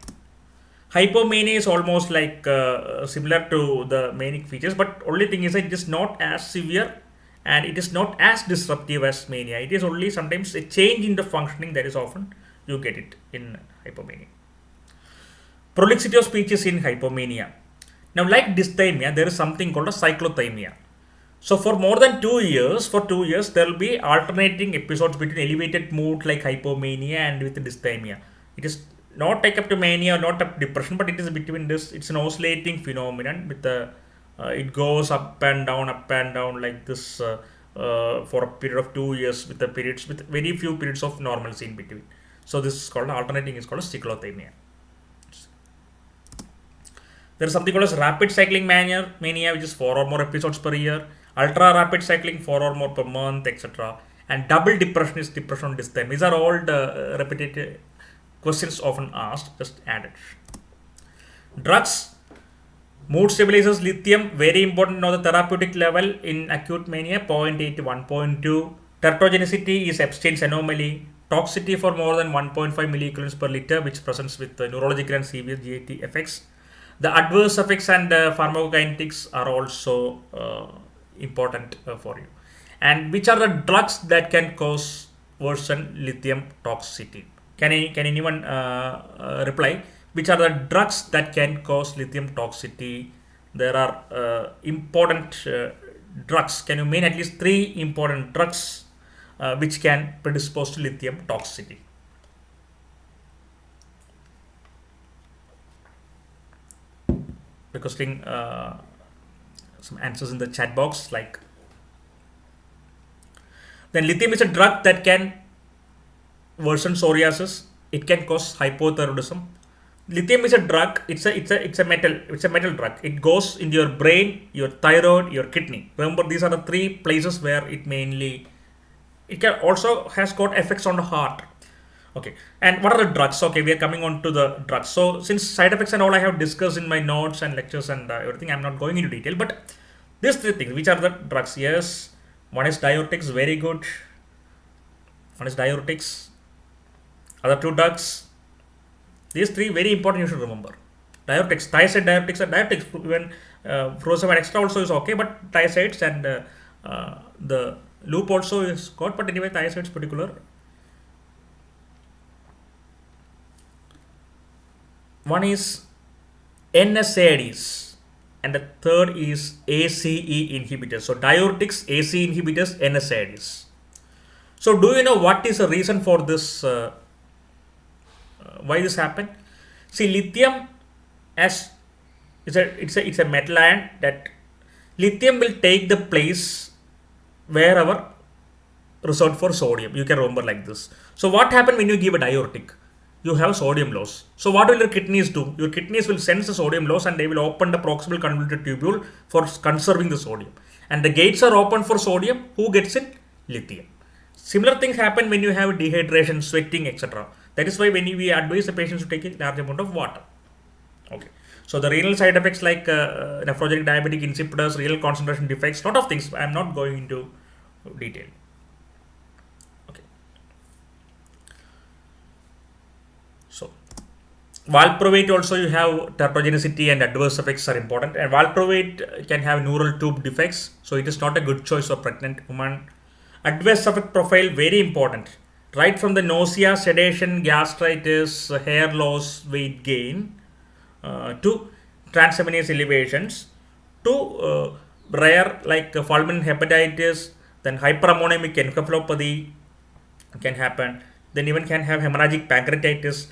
Hypomania is almost like similar to the manic features, but only thing is that it is not as severe and it is not as disruptive as mania. It is only sometimes a change in the functioning that is often you get it in hypomania. Prolixity of speech is in hypomania. Now, like dysthymia, there is something called a cyclothymia. So, for more than 2 years, there will be alternating episodes between elevated mood like hypomania and with dysthymia. It is not take up to mania or not up to depression, but it is between this. It's an oscillating phenomenon with the it goes up and down like this for a period of 2 years with the periods with very few periods of normalcy in between. So this is called alternating is called cyclothymia. There is something called as rapid cycling mania, which is 4 or more episodes per year. Ultra rapid cycling 4 or more per month, etc. And double depression is depression on dysthymia. These are all the repetitive questions often asked, just added. Drugs. Mood stabilizers, lithium, very important to know the therapeutic level in acute mania, 0.8 to 1.2. Teratogenicity is Epstein's anomaly. Toxicity for more than 1.5 milliequivalents per liter, which presents with neurological and severe GAT effects. The adverse effects and pharmacokinetics are also important for you. And which are the drugs that can cause worsen lithium toxicity? Can anyone reply? Which are the drugs that can cause lithium toxicity? There are important drugs. Can you name at least 3 important drugs which can predispose to lithium toxicity? Requesting some answers in the chat box. Like, then lithium is a drug that can worsen psoriasis. It can cause hypothyroidism. Lithium is a drug. It's a metal. It's a metal drug. It goes into your brain, your thyroid, your kidney. Remember, these are the three places where it mainly. It can also has got effects on the heart. Okay, and what are the drugs? Okay, we are coming on to the drugs. So since side effects and all I have discussed in my notes and lectures and everything, I'm not going into detail. But these three things, which are the drugs? Yes, one is diuretics, very good. One is diuretics. Other two drugs. These three very important. You should remember. Diuretics, thiazide diuretics are diuretics. Even furosemide extra also is okay, but thiazides and the loop also is got. But anyway, thiazides particular. One is NSAIDs and the third is ACE inhibitors. So diuretics, ACE inhibitors, NSAIDs. So do you know what is the reason for this? Why this happened? See, lithium as it's a metal ion that lithium will take the place wherever reserved for sodium. You can remember like this. So what happened when you give a diuretic? You have sodium loss. So what will your kidneys do? Your kidneys will sense the sodium loss and they will open the proximal convoluted tubule for conserving the sodium. And the gates are open for sodium. Who gets it? Lithium. Similar things happen when you have dehydration, sweating, etc. That is why when we advise the patients to take a large amount of water. Okay. So the renal side effects like nephrogenic diabetic insipidus, renal concentration defects, lot of things. I am not going into detail. So, valproate also you have teratogenicity and adverse effects are important, and valproate can have neural tube defects, so it is not a good choice for pregnant woman. Adverse effect profile very important, right from the nausea, sedation, gastritis, hair loss, weight gain, to transaminase elevations, to rare like fulminant hepatitis, then hyperammonic encephalopathy can happen. Then even can have hemorrhagic pancreatitis.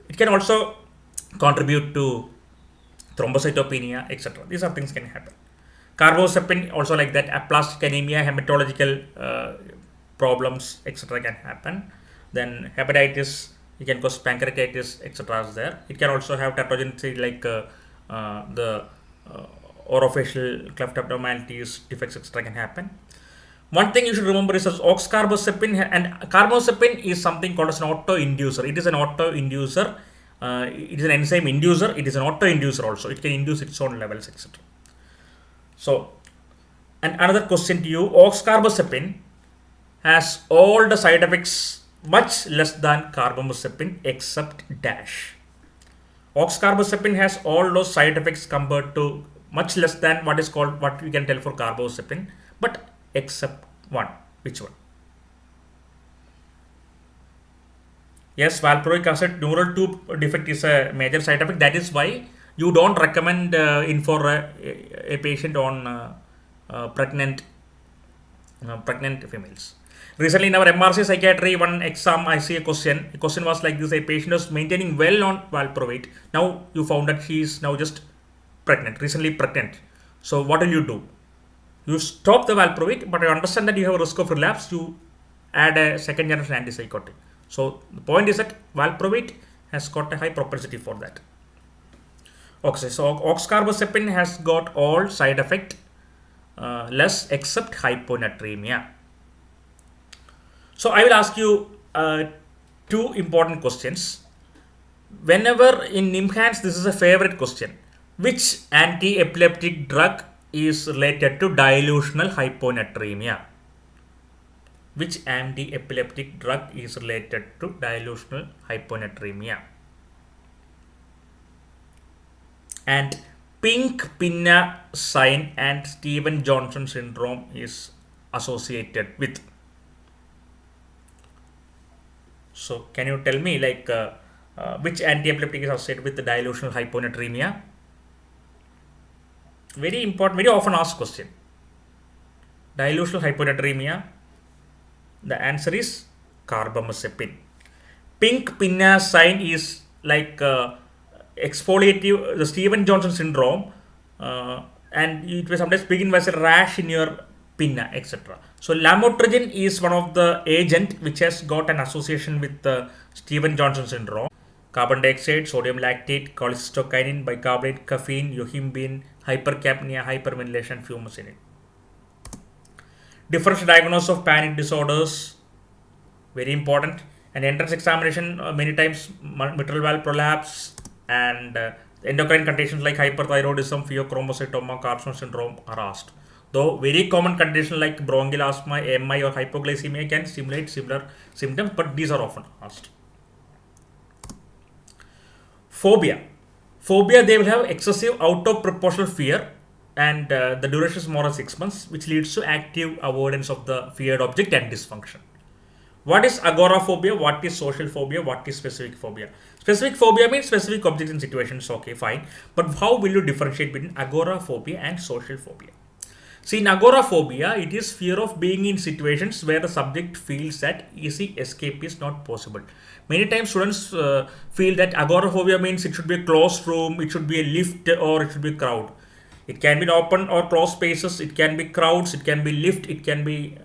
It can also contribute to thrombocytopenia, etc. These are things can happen. Carbamazepine also like that. Aplastic anemia, hematological problems, etc. can happen. Then hepatitis, it can cause pancreatitis, etc. is there. It can also have teratogenicity like the orofacial cleft abnormalities, defects, etc. can happen. One thing you should remember is oxcarbazepine, and carbamazepine is something called as an auto-inducer. It is an auto-inducer. It is an enzyme inducer. It is an auto-inducer also. It can induce its own levels, etc. So, and another question to you: oxcarbazepine has all the side effects much less than carbamazepine except dash. Oxcarbazepine has all those side effects compared to much less than what is called what we can tell for carbamazepine, but except one. Which one? Yes, valproic acid neural tube defect is a major side effect. That is why you don't recommend in for a patient on pregnant females. Recently in our MRC psychiatry one exam, I see a question. The question was like this: a patient was maintaining well on valproate. Now you found that she is now just pregnant, recently pregnant. So what will you do? You stop the valproate, but you understand that you have a risk of relapse. You add a second generation antipsychotic. So the point is that valproate has got a high propensity for that. Okay, so oxcarbazepine has got all side effect less except hyponatremia. So I will ask you two important questions. Whenever in NIMHANS, this is a favorite question. Which anti-epileptic drug is related to dilutional hyponatremia? Which anti-epileptic drug is related to dilutional hyponatremia? And pink pinna sign and Stevens-Johnson syndrome is associated with. So can you tell me like which anti-epileptic is associated with the dilutional hyponatremia? Very important, very often asked question. Dilutional hyponatremia. The answer is carbamazepine. Pink pinna sign is like exfoliative. The Stevens-Johnson syndrome and it will sometimes begin as a rash in your pinna, etc. So lamotrigine is one of the agent which has got an association with the Steven Johnson syndrome. Carbon dioxide, sodium lactate, cholecystokinin, bicarbonate, caffeine, yohimbine, hypercapnia, hyperventilation, fumocin. Differential diagnosis of panic disorders, very important. And entrance examination, many times mitral valve prolapse and endocrine conditions like hyperthyroidism, pheochromocytoma, Carson syndrome are asked. Though very common conditions like bronchial asthma, MI, or hypoglycemia can simulate similar symptoms, but these are often asked. Phobia. Phobia, they will have excessive out of proportional fear, and the duration is more than 6 months, which leads to active avoidance of the feared object and dysfunction. What is agoraphobia? What is social phobia? What is specific phobia? Specific phobia means specific objects and situations. Okay, fine. But how will you differentiate between agoraphobia and social phobia? See, in agoraphobia, it is fear of being in situations where the subject feels that easy escape is not possible. Many times students feel that agoraphobia means it should be a closed room, it should be a lift, or it should be a crowd. It can be in open or closed spaces, it can be crowds, it can be lift, it can be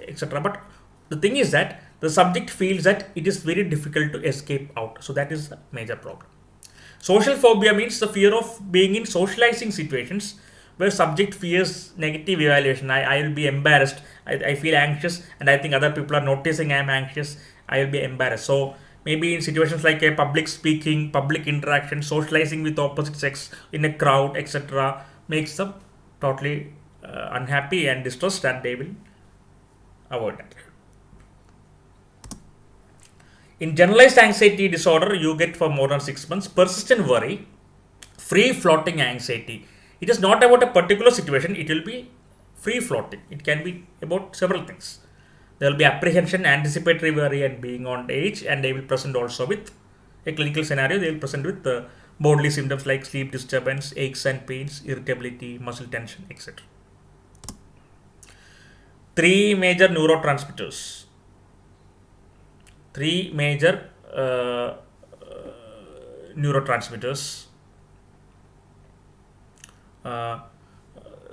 etc. But the thing is that the subject feels that it is very difficult to escape out. So that is a major problem. Social phobia means the fear of being in socializing situations where subject fears negative evaluation. I will be embarrassed. I feel anxious, and I think other people are noticing I am anxious. I will be embarrassed. So maybe in situations like a public speaking, public interaction, socializing with opposite sex in a crowd, etc., makes them totally unhappy and distressed, and they will avoid that. In generalized anxiety disorder, you get for more than 6 months persistent worry, free floating anxiety. It is not about a particular situation, it will be free floating. It can be about several things. There will be apprehension, anticipatory worry, and being on edge, and they will present also with a clinical scenario. They will present with bodily symptoms like sleep disturbance, aches and pains, irritability, muscle tension, etc. Three major neurotransmitters. Three major neurotransmitters: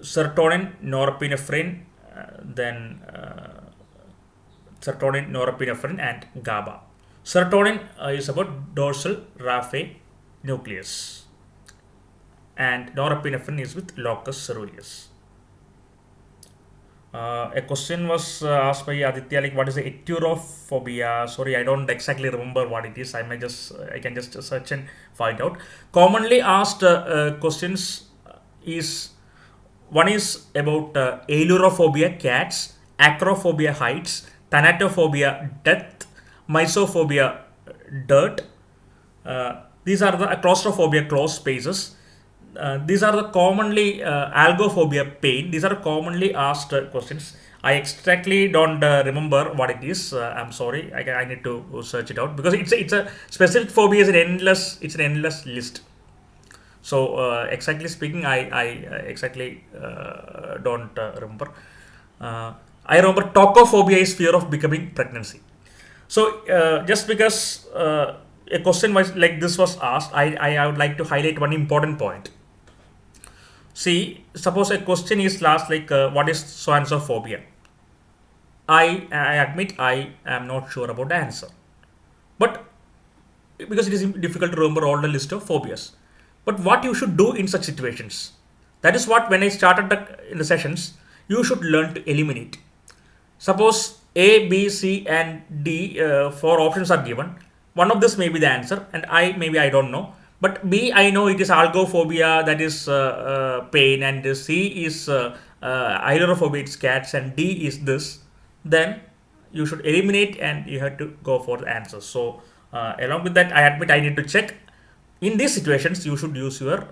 serotonin, norepinephrine, then serotonin, norepinephrine, and GABA. Serotonin is about dorsal raphe nucleus, and norepinephrine is with locus coeruleus. A question was asked by Aditya, like, what is the eturophobia? Sorry, I don't exactly remember what it is. I can just search and find out. Commonly asked questions is, one is about ailurophobia, cats, acrophobia, heights, thanatophobia, death, mysophobia, dirt. These are the claustrophobia, closed spaces. These are the commonly algophobia, pain. These are commonly asked questions. I exactly don't remember what it is. I'm sorry. I need to search it out, because it's a specific phobia is an endless list. So exactly speaking, I exactly don't remember. I remember tocophobia is fear of becoming pregnancy. So just because a question was like this was asked, I would like to highlight one important point. See, suppose a question is asked like, what is so and so phobia? I admit I am not sure about the answer, but because it is difficult to remember all the list of phobias. But what you should do in such situations? That is what, when I started in the sessions, you should learn to eliminate. Suppose A, B, C, and D, four options are given. One of this may be the answer, and I don't know. But B, I know it is algophobia, that is pain, and C is ailurophobia, it's cats, and D is this. Then you should eliminate, and you have to go for the answers. So along with that, I admit I need to check. In these situations, you should use your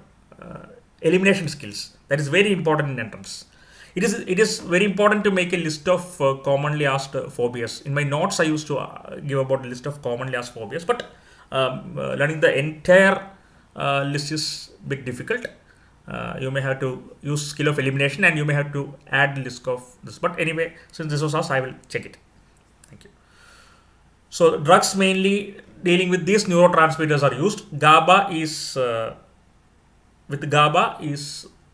elimination skills. That is very important in entrance. It is very important to make a list of commonly asked phobias. In my notes, I used to give about a list of commonly asked phobias, but learning the entire list is a bit difficult. You may have to use skill of elimination, and you may have to add the list of this. But anyway, since this was asked, I will check it. Thank you. So drugs mainly dealing with these neurotransmitters are used. GABA is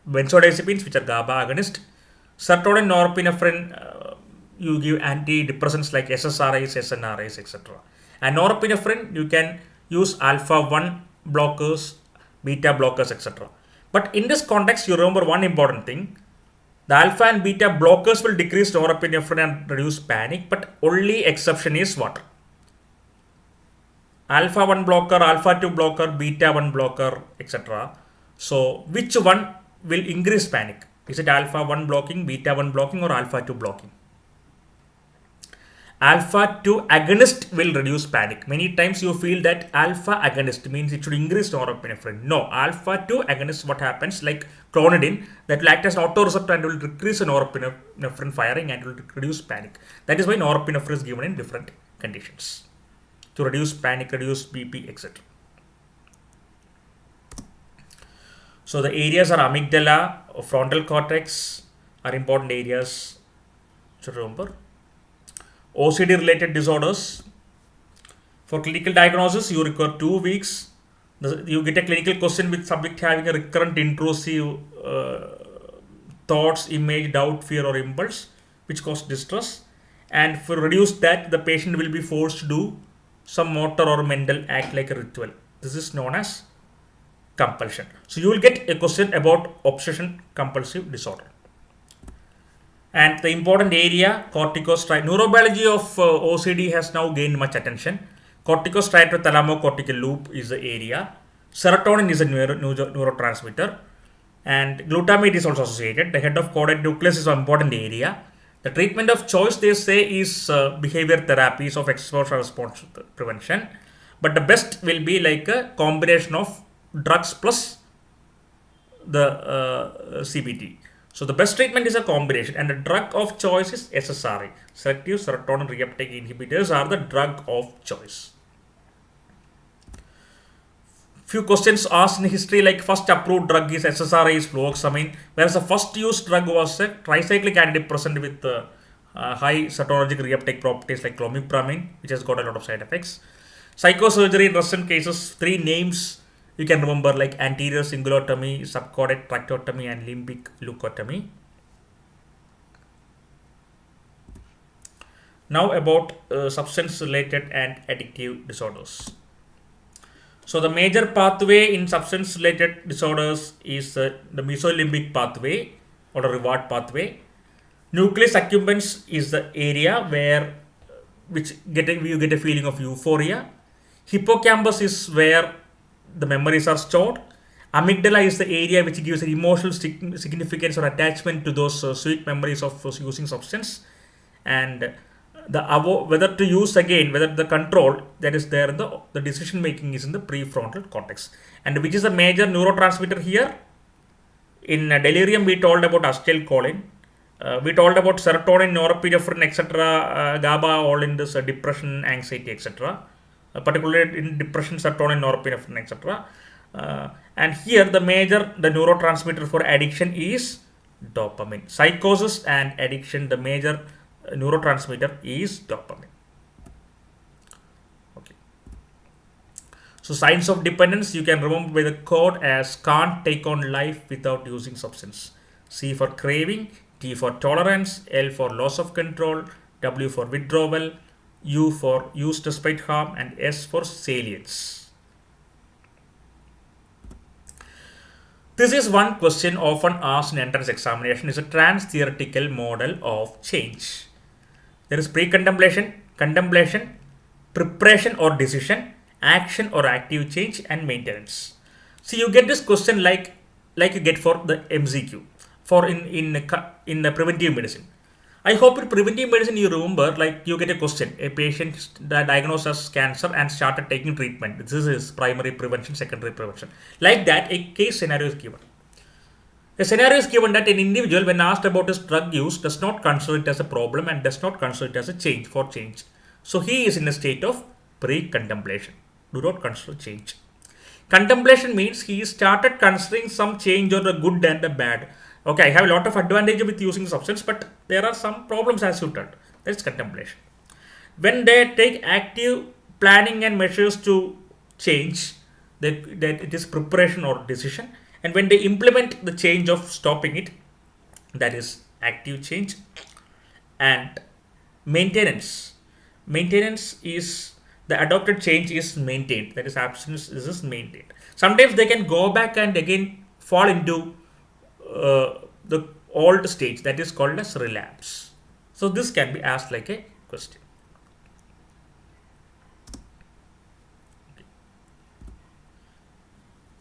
benzodiazepines, which are GABA agonist. Serotonin, norepinephrine, you give antidepressants like SSRIs, SNRIs, etc. And norepinephrine, you can use alpha 1 blockers, beta blockers, etc. But in this context, you remember one important thing. The alpha and beta blockers will decrease norepinephrine and reduce panic, but only exception is what? Alpha 1 blocker, alpha 2 blocker, beta 1 blocker, etc. So, which one will increase panic? Is it alpha 1 blocking, beta 1 blocking, or alpha 2 blocking? Alpha 2 agonist will reduce panic. Many times you feel that alpha agonist means it should increase norepinephrine. No, alpha 2 agonist, what happens, like clonidine, that will act as an autoreceptor and will decrease norepinephrine firing and will reduce panic. That is why norepinephrine is given in different conditions to reduce panic, reduce BP, etc. So the areas are amygdala, frontal cortex are important areas to remember. OCD related disorders. For clinical diagnosis, you require 2 weeks. You get a clinical question with subject having a recurrent intrusive thoughts, image, doubt, fear, or impulse, which cause distress. And for reduce that, the patient will be forced to do some motor or mental act like a ritual. This is known as compulsion. So you will get a question about obsession compulsive disorder. And the important area, corticostriatal. Neurobiology of OCD has now gained much attention. Corticostriatal thalamocortical loop is the area. Serotonin is a neurotransmitter. And glutamate is also associated. The head of caudate nucleus is an important area. The treatment of choice, they say, is behavior therapies of exposure response prevention. But the best will be like a combination of drugs plus the CBT. So the best treatment is a combination, and the drug of choice is SSRI. Selective serotonin reuptake inhibitors are the drug of choice. Few questions asked in history, like first approved drug is SSRI is fluoxamine, whereas the first used drug was a tricyclic antidepressant with high serotonergic reuptake properties like clomipramine, which has got a lot of side effects. Psychosurgery in recent cases, 3 names you can remember, like anterior cingulotomy, subchordic tracheotomy, and limbic leucotomy. Now about substance related and addictive disorders. So the major pathway in substance related disorders is the mesolimbic pathway or the reward pathway. Nucleus accumbens is the area where you get a feeling of euphoria. Hippocampus is where the memories are stored. Amygdala is the area which gives an emotional significance or attachment to those sweet memories of using substance. And whether to use again, whether the control that is there, the decision making is in the prefrontal cortex. And which is a major neurotransmitter here? In delirium, we told about acetylcholine. We told about serotonin, norepinephrine, etc. GABA, all in this depression, anxiety, etc. Particularly in depression, serotonin, norepinephrine, etc. And here the neurotransmitter for addiction is dopamine. Psychosis and addiction, the major neurotransmitter is dopamine. Okay. So signs of dependence, you can remember by the code as can't take on life without using substance. C for craving, T for tolerance, L for loss of control, W for withdrawal, U for use despite harm, and S for salience. This is one question often asked in entrance examination. Is a trans-theoretical model of change. There is pre-contemplation, contemplation, preparation or decision, action or active change, and maintenance. So you get this question like you get for the MCQ for in the preventive medicine. I hope in preventive medicine you remember, like you get a question, a patient diagnosed as cancer and started taking treatment. This is primary prevention, secondary prevention. Like that, a case scenario is given. A scenario is given that an individual, when asked about his drug use, does not consider it as a problem and does not consider it as a change. So he is in a state of pre-contemplation. Do not consider change. Contemplation means he started considering some change or the good and the bad. Okay, I have a lot of advantage with using substance, but there are some problems as you told. That's contemplation. When they take active planning and measures to change, that it is preparation or decision. And when they implement the change of stopping it, that is active change. And maintenance. Maintenance is the adopted change is maintained. That is abstinence is maintained. Sometimes they can go back and again fall into the old stage, that is called as relapse. So this can be asked like a question.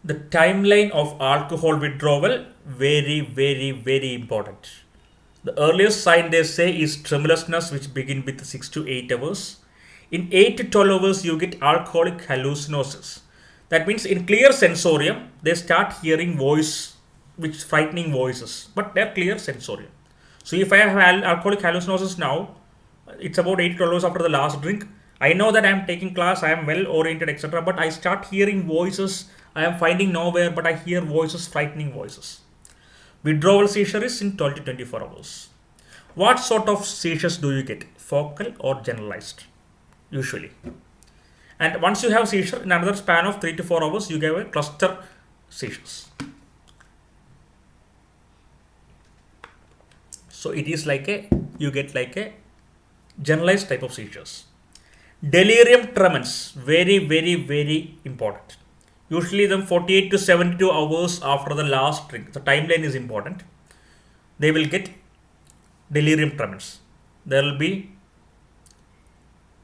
The timeline of alcohol withdrawal, very important. The earliest sign they say is tremulousness, which begin with 6 to 8 hours. In 8 to 12 hours, you get alcoholic hallucinosis. That means in clear sensorium, they start hearing voice, which frightening voices, but they're clear sensorium. So if I have alcoholic hallucinosis now, it's about 8 to 12 hours after the last drink. I know that I am taking class, I am well oriented, etc. But I start hearing voices. I am finding nowhere, but I hear voices, frightening voices. Withdrawal seizure is in 12 to 24 hours. What sort of seizures do you get? Focal or generalized? Usually. And once you have seizure, in another span of 3 to 4 hours, you get a cluster seizures. So it is like you get like a generalized type of seizures. Delirium tremens, very important. Usually them 48 to 72 hours after the last drink. The timeline is important. They will get delirium tremens. There will be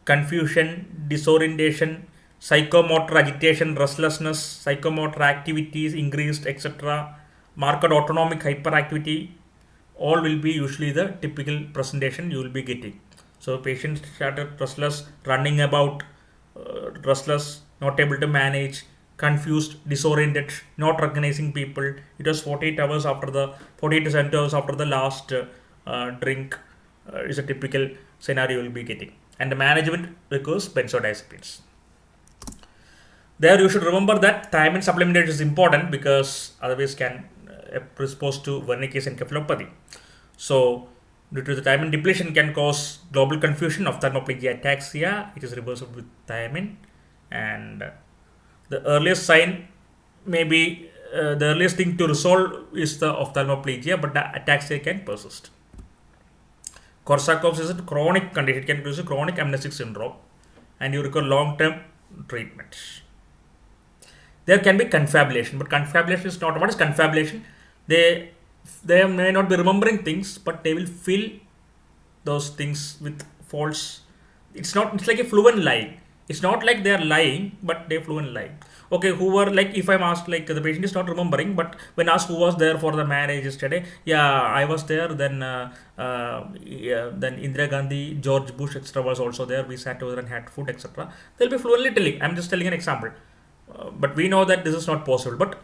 confusion, disorientation, psychomotor agitation, restlessness, psychomotor activities increased, etc. Marked autonomic hyperactivity. All will be usually the typical presentation you will be getting. So patient started restless, running about, restless, not able to manage, confused, disoriented, not recognizing people. It was 48 hours after the 48 to 70 hours after the last drink is a typical scenario you will be getting. And the management requires benzodiazepines. There you should remember that thiamine supplementation is important because otherwise can predispose to Wernicke's encephalopathy. So due to the thiamine depletion can cause global confusion, ophthalmoplegia, ataxia. It is reversible with thiamine. And the earliest sign may be the earliest thing to resolve is the ophthalmoplegia, but the ataxia can persist. Korsakoff's is a chronic condition. It can produce a chronic amnesic syndrome, and you require long-term treatment. There can be confabulation, but confabulation is not. What is confabulation? They may not be remembering things, but they will fill those things with false. It's like a fluent lie. It's not like they are lying, but they fluent lie. Okay, who were like, if I'm asked, like the patient is not remembering, but when asked who was there for the marriage yesterday, yeah, I was there. Then then Indira Gandhi, George Bush, etc. was also there. We sat together and had food, etc. They'll be fluently telling. I'm just telling an example, but we know that this is not possible. But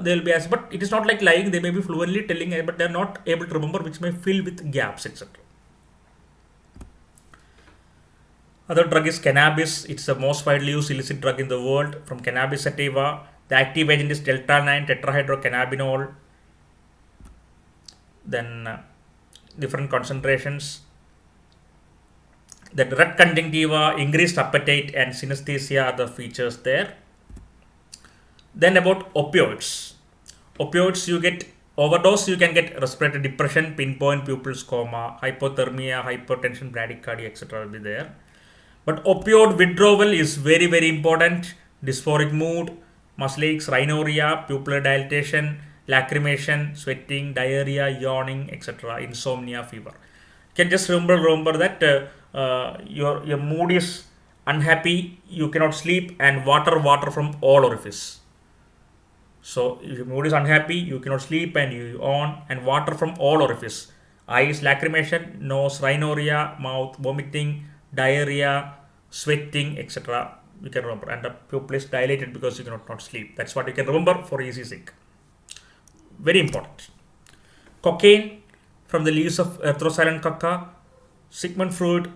they'll be asked, but it is not like lying. They may be fluently telling, but they're not able to remember, which may fill with gaps, etc. Other drug is cannabis. It's the most widely used illicit drug in the world. From cannabis sativa, the active agent is delta 9 tetrahydrocannabinol. Then different concentrations. The red conjunctiva, increased appetite, and synesthesia are the features there. Then about opioids. Opioids, you get overdose, you can get respiratory depression, pinpoint pupils coma, hypothermia, hypertension, bradycardia, etc. will be there. But opioid withdrawal is very important. Dysphoric mood, muscle aches, rhinorrhea, pupillar dilatation, lacrimation, sweating, diarrhea, yawning, etc. Insomnia, fever. You can just remember that your mood is unhappy, you cannot sleep, and water from all orifice. So if your mood is unhappy, you cannot sleep and you yawn, and water from all orifice. Eyes, lacrimation, nose, rhinorrhea, mouth, vomiting, diarrhea, sweating, etc. You can remember, and the pupil is dilated because you cannot not sleep. That's what you can remember for easy sake. Very important. Cocaine from the leaves of erythrosilent kaka, Sigmund Freud.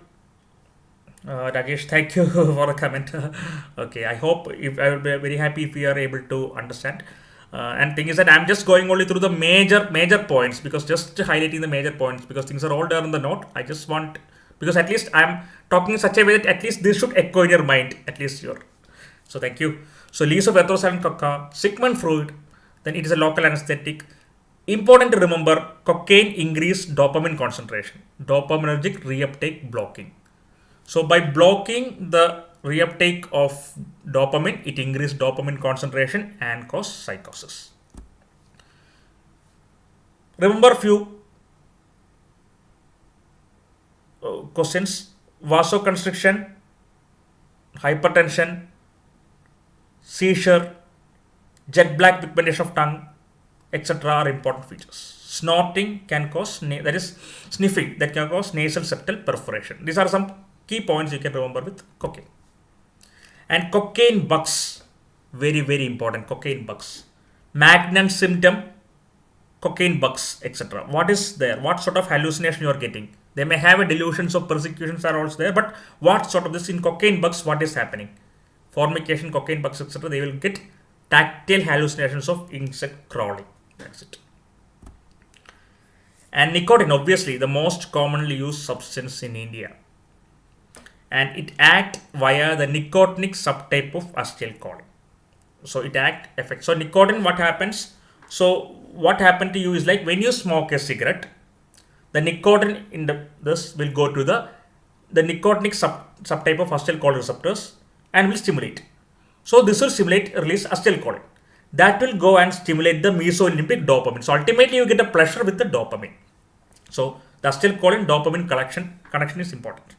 Rajesh, thank you for the comment. Okay, I hope I will be very happy if you are able to understand. And thing is that I'm just going only through the major points, because just highlighting the major points, because things are all there in the note. I just want, because at least I'm talking in such a way that at least this should echo in your mind, at least your. So thank you. So leaves of erythrosilent kaka, Sigmund Freud, Then it is a local anesthetic. Important to remember, cocaine increased dopamine concentration, dopaminergic reuptake blocking. So by blocking the reuptake of dopamine, it increased dopamine concentration and cause psychosis. Remember few questions: vasoconstriction, hypertension, seizure, jet black pigmentation of tongue, etc. are important features. Snorting can cause, that is sniffing, that can cause nasal septal perforation. These are some key points you can remember with cocaine. And cocaine bugs, very, very important, cocaine bugs. Malignant symptom, cocaine bugs, etc. What is there? What sort of hallucination you are getting? They may have a delusions of persecutions are also there, but what sort of this in cocaine bugs, what is happening? Formication, cocaine bugs, etc. They will get tactile hallucinations of insect crawling. That's it. And nicotine, obviously, the most commonly used substance in India. And it acts via the nicotinic subtype of acetylcholine. So it affects. So nicotine, what happens? So what happened to you is like when you smoke a cigarette, the nicotine in this will go to the nicotinic subtype of acetylcholine receptors and will stimulate. So this will release acetylcholine. That will go and stimulate the mesolimbic dopamine. So ultimately you get a pleasure with the dopamine. So the acetylcholine dopamine connection is important.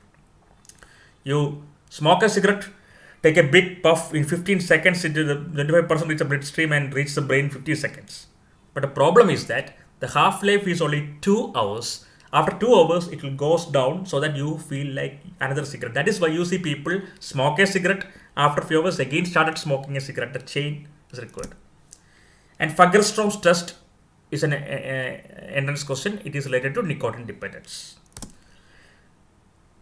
You smoke a cigarette, take a big puff, in 15 seconds into the 25% reach the bloodstream and reach the brain 50 seconds. But the problem is that the half-life is only 2 hours. After 2 hours, it will goes down so that you feel like another cigarette. That is why you see people smoke a cigarette, after a few hours again started smoking a cigarette. The chain is required. And Fagerstrom's test is an entrance question. It is related to nicotine dependence.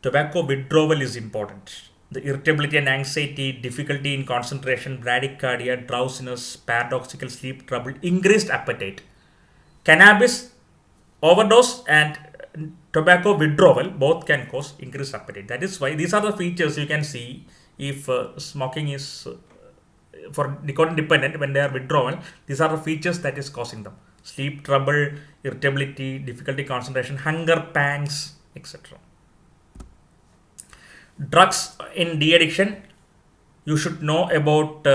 Tobacco withdrawal is important. The irritability and anxiety, difficulty in concentration, bradycardia, drowsiness, paradoxical sleep trouble, increased appetite. Cannabis overdose and tobacco withdrawal both can cause increased appetite. That is why these are the features you can see if smoking is for nicotine dependent. When they are withdrawal, these are the features that is causing them: sleep trouble, irritability, difficulty concentration, hunger pangs, etc. Drugs in de-addiction, you should know about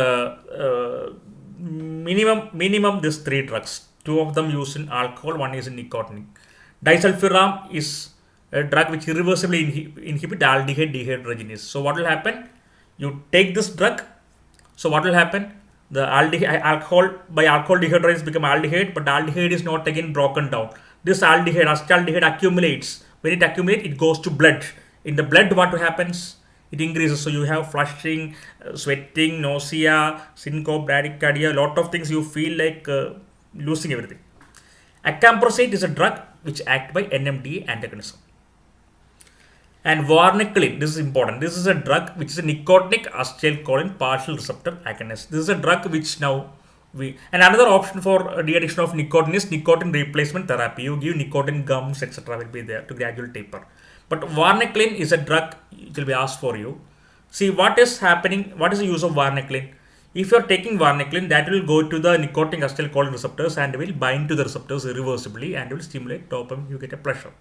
minimum these 3 drugs. 2 of them used in alcohol, 1 is in nicotine. Disulfiram is a drug which irreversibly inhibit aldehyde dehydrogenase. So what will happen? You take this drug. So what will happen? The alcohol dehydrogenase become aldehyde, but aldehyde is not again broken down. This acetaldehyde accumulates. When it accumulates, it goes to blood. In the blood, what happens? It increases. So you have flushing, sweating, nausea, syncope, bradycardia, a lot of things. You feel like losing everything. Acamprosate is a drug which acts by NMDA antagonism. And varenicline, this is important. This is a drug which is a nicotinic acetylcholine partial receptor agonist. This is a drug which now and another option for de-addiction of nicotine is nicotine replacement therapy. You give nicotine gums, etc. will be there to gradual taper. But varenicline is a drug which will be asked for you. See what is happening. What is the use of varenicline? If you are taking varenicline, that will go to the nicotinic acetylcholine receptors and will bind to the receptors irreversibly and will stimulate dopamine. You get a pleasure.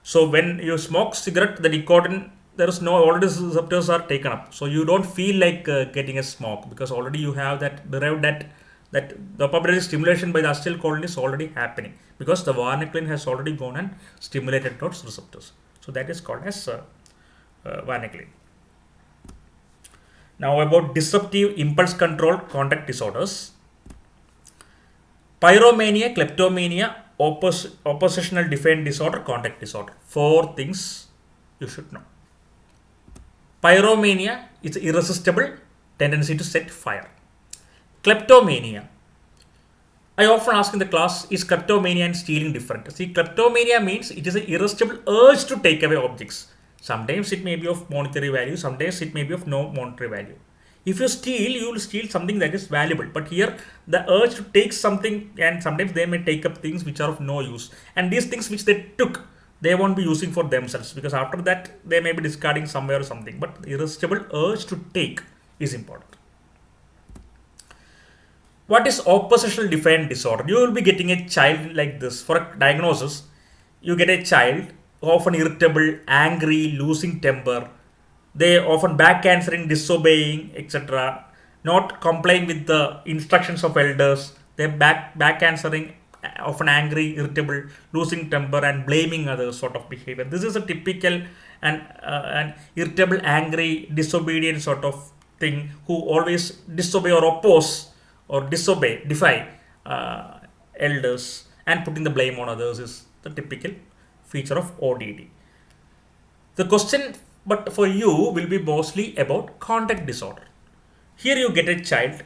So when you smoke cigarette, the nicotine, there is no, already receptors are taken up. So you don't feel like getting a smoke because already you have that derived that dopaminergic stimulation by the acetylcholine is already happening because the varenicline has already gone and stimulated those receptors. So that is called as varenicline. Now about disruptive impulse control conduct disorders. Pyromania, kleptomania, oppositional defiant disorder, conduct disorder. 4 things you should know. Pyromania is irresistible tendency to set fire. Kleptomania. I often ask in the class, is kleptomania and stealing different? See, kleptomania means it is an irresistible urge to take away objects. Sometimes it may be of monetary value, sometimes it may be of no monetary value. If you steal, you will steal something that is valuable. But here, the urge to take something, and sometimes they may take up things which are of no use. And these things which they took, they won't be using for themselves because after that, they may be discarding somewhere or something. But irresistible urge to take is important. What is oppositional defiant disorder? You will be getting a child like this. For a diagnosis, you get a child often irritable, angry, losing temper. They often back answering, disobeying, etc. Not complying with the instructions of elders. They back answering, often angry, irritable, losing temper, and blaming others sort of behavior. This is a typical and irritable, angry, disobedient sort of thing who always disobey or oppose or defy elders and putting the blame on others is the typical feature of ODD. The question, but for you, will be mostly about conduct disorder. Here you get a child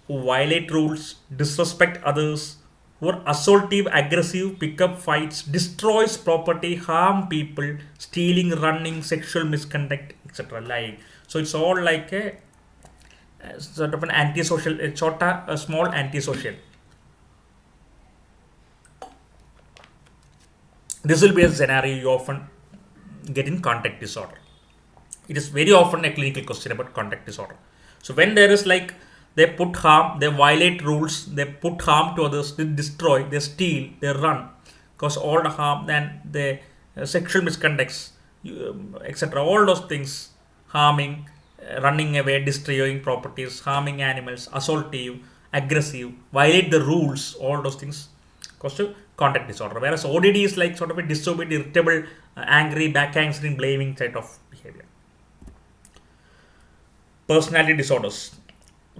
who violate rules, disrespect others, who are assaultive, aggressive, pick up fights, destroys property, harm people, stealing, running, sexual misconduct, etc. Lying. So it's all like a sort of an antisocial, a small antisocial. This will be a scenario you often get in conduct disorder. It is very often a clinical question about conduct disorder. So when there is like they put harm, they violate rules, they put harm to others, they destroy, they steal, they run, cause all the harm, then the sexual misconducts, etc. All those things, harming, running away, destroying properties, harming animals, assaultive, aggressive, violate the rules, all those things cause to conduct disorder. Whereas ODD is like sort of a disobedient, irritable, angry, back answering, blaming type of behavior. Personality disorders.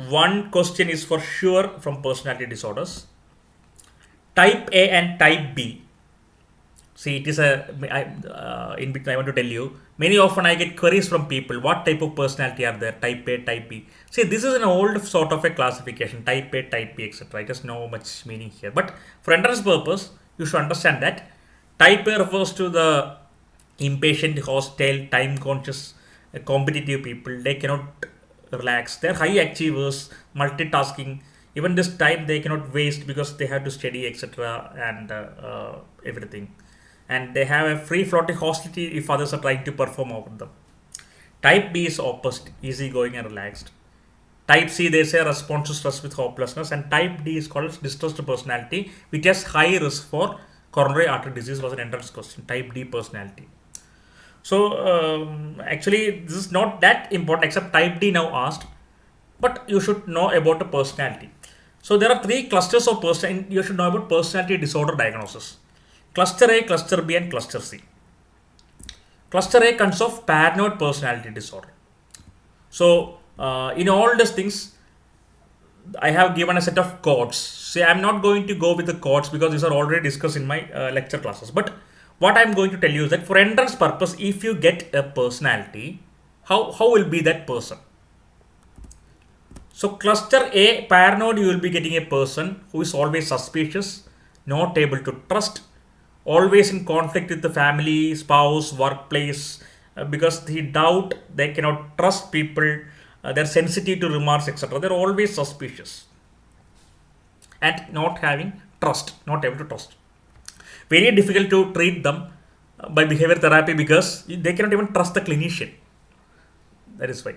One question is for sure from personality disorders. Type A and Type B. See, it is in between I want to tell you. Many often I get queries from people. What type of personality are there? Type A, Type B. See, this is an old sort of a classification. Type A, Type B, etc. It has no much meaning here. But for entrance purpose, you should understand that Type A refers to the impatient, hostile, time-conscious, competitive people. They cannot relax. They're high achievers, multitasking. Even this time they cannot waste because they have to study, etc. and everything. And they have a free floating hostility if others are trying to perform over them. Type B is opposite, easygoing and relaxed. Type C, they say response to stress with hopelessness, and Type D is called distressed personality, which has high risk for coronary artery disease. Was an entrance question. Type D personality. So actually, this is not that important, except Type D now asked, but you should know about the personality. So there are three clusters of personality. You should know about personality disorder diagnosis. Cluster A, Cluster B, and Cluster C. Cluster A consists of paranoid personality disorder. So in all these things, I have given a set of codes. See, I'm not going to go with the codes because these are already discussed in my lecture classes. But what I'm going to tell you is that for entrance purpose, if you get a personality, how will be that person? So cluster A, paranoid, you will be getting a person who is always suspicious, not able to trust, always in conflict with the family, spouse, workplace, because they doubt, they cannot trust people, they're sensitive to remarks, etc. They're always suspicious and not having trust, not able to trust. Very difficult to treat them by behavior therapy because they cannot even trust the clinician. That is why.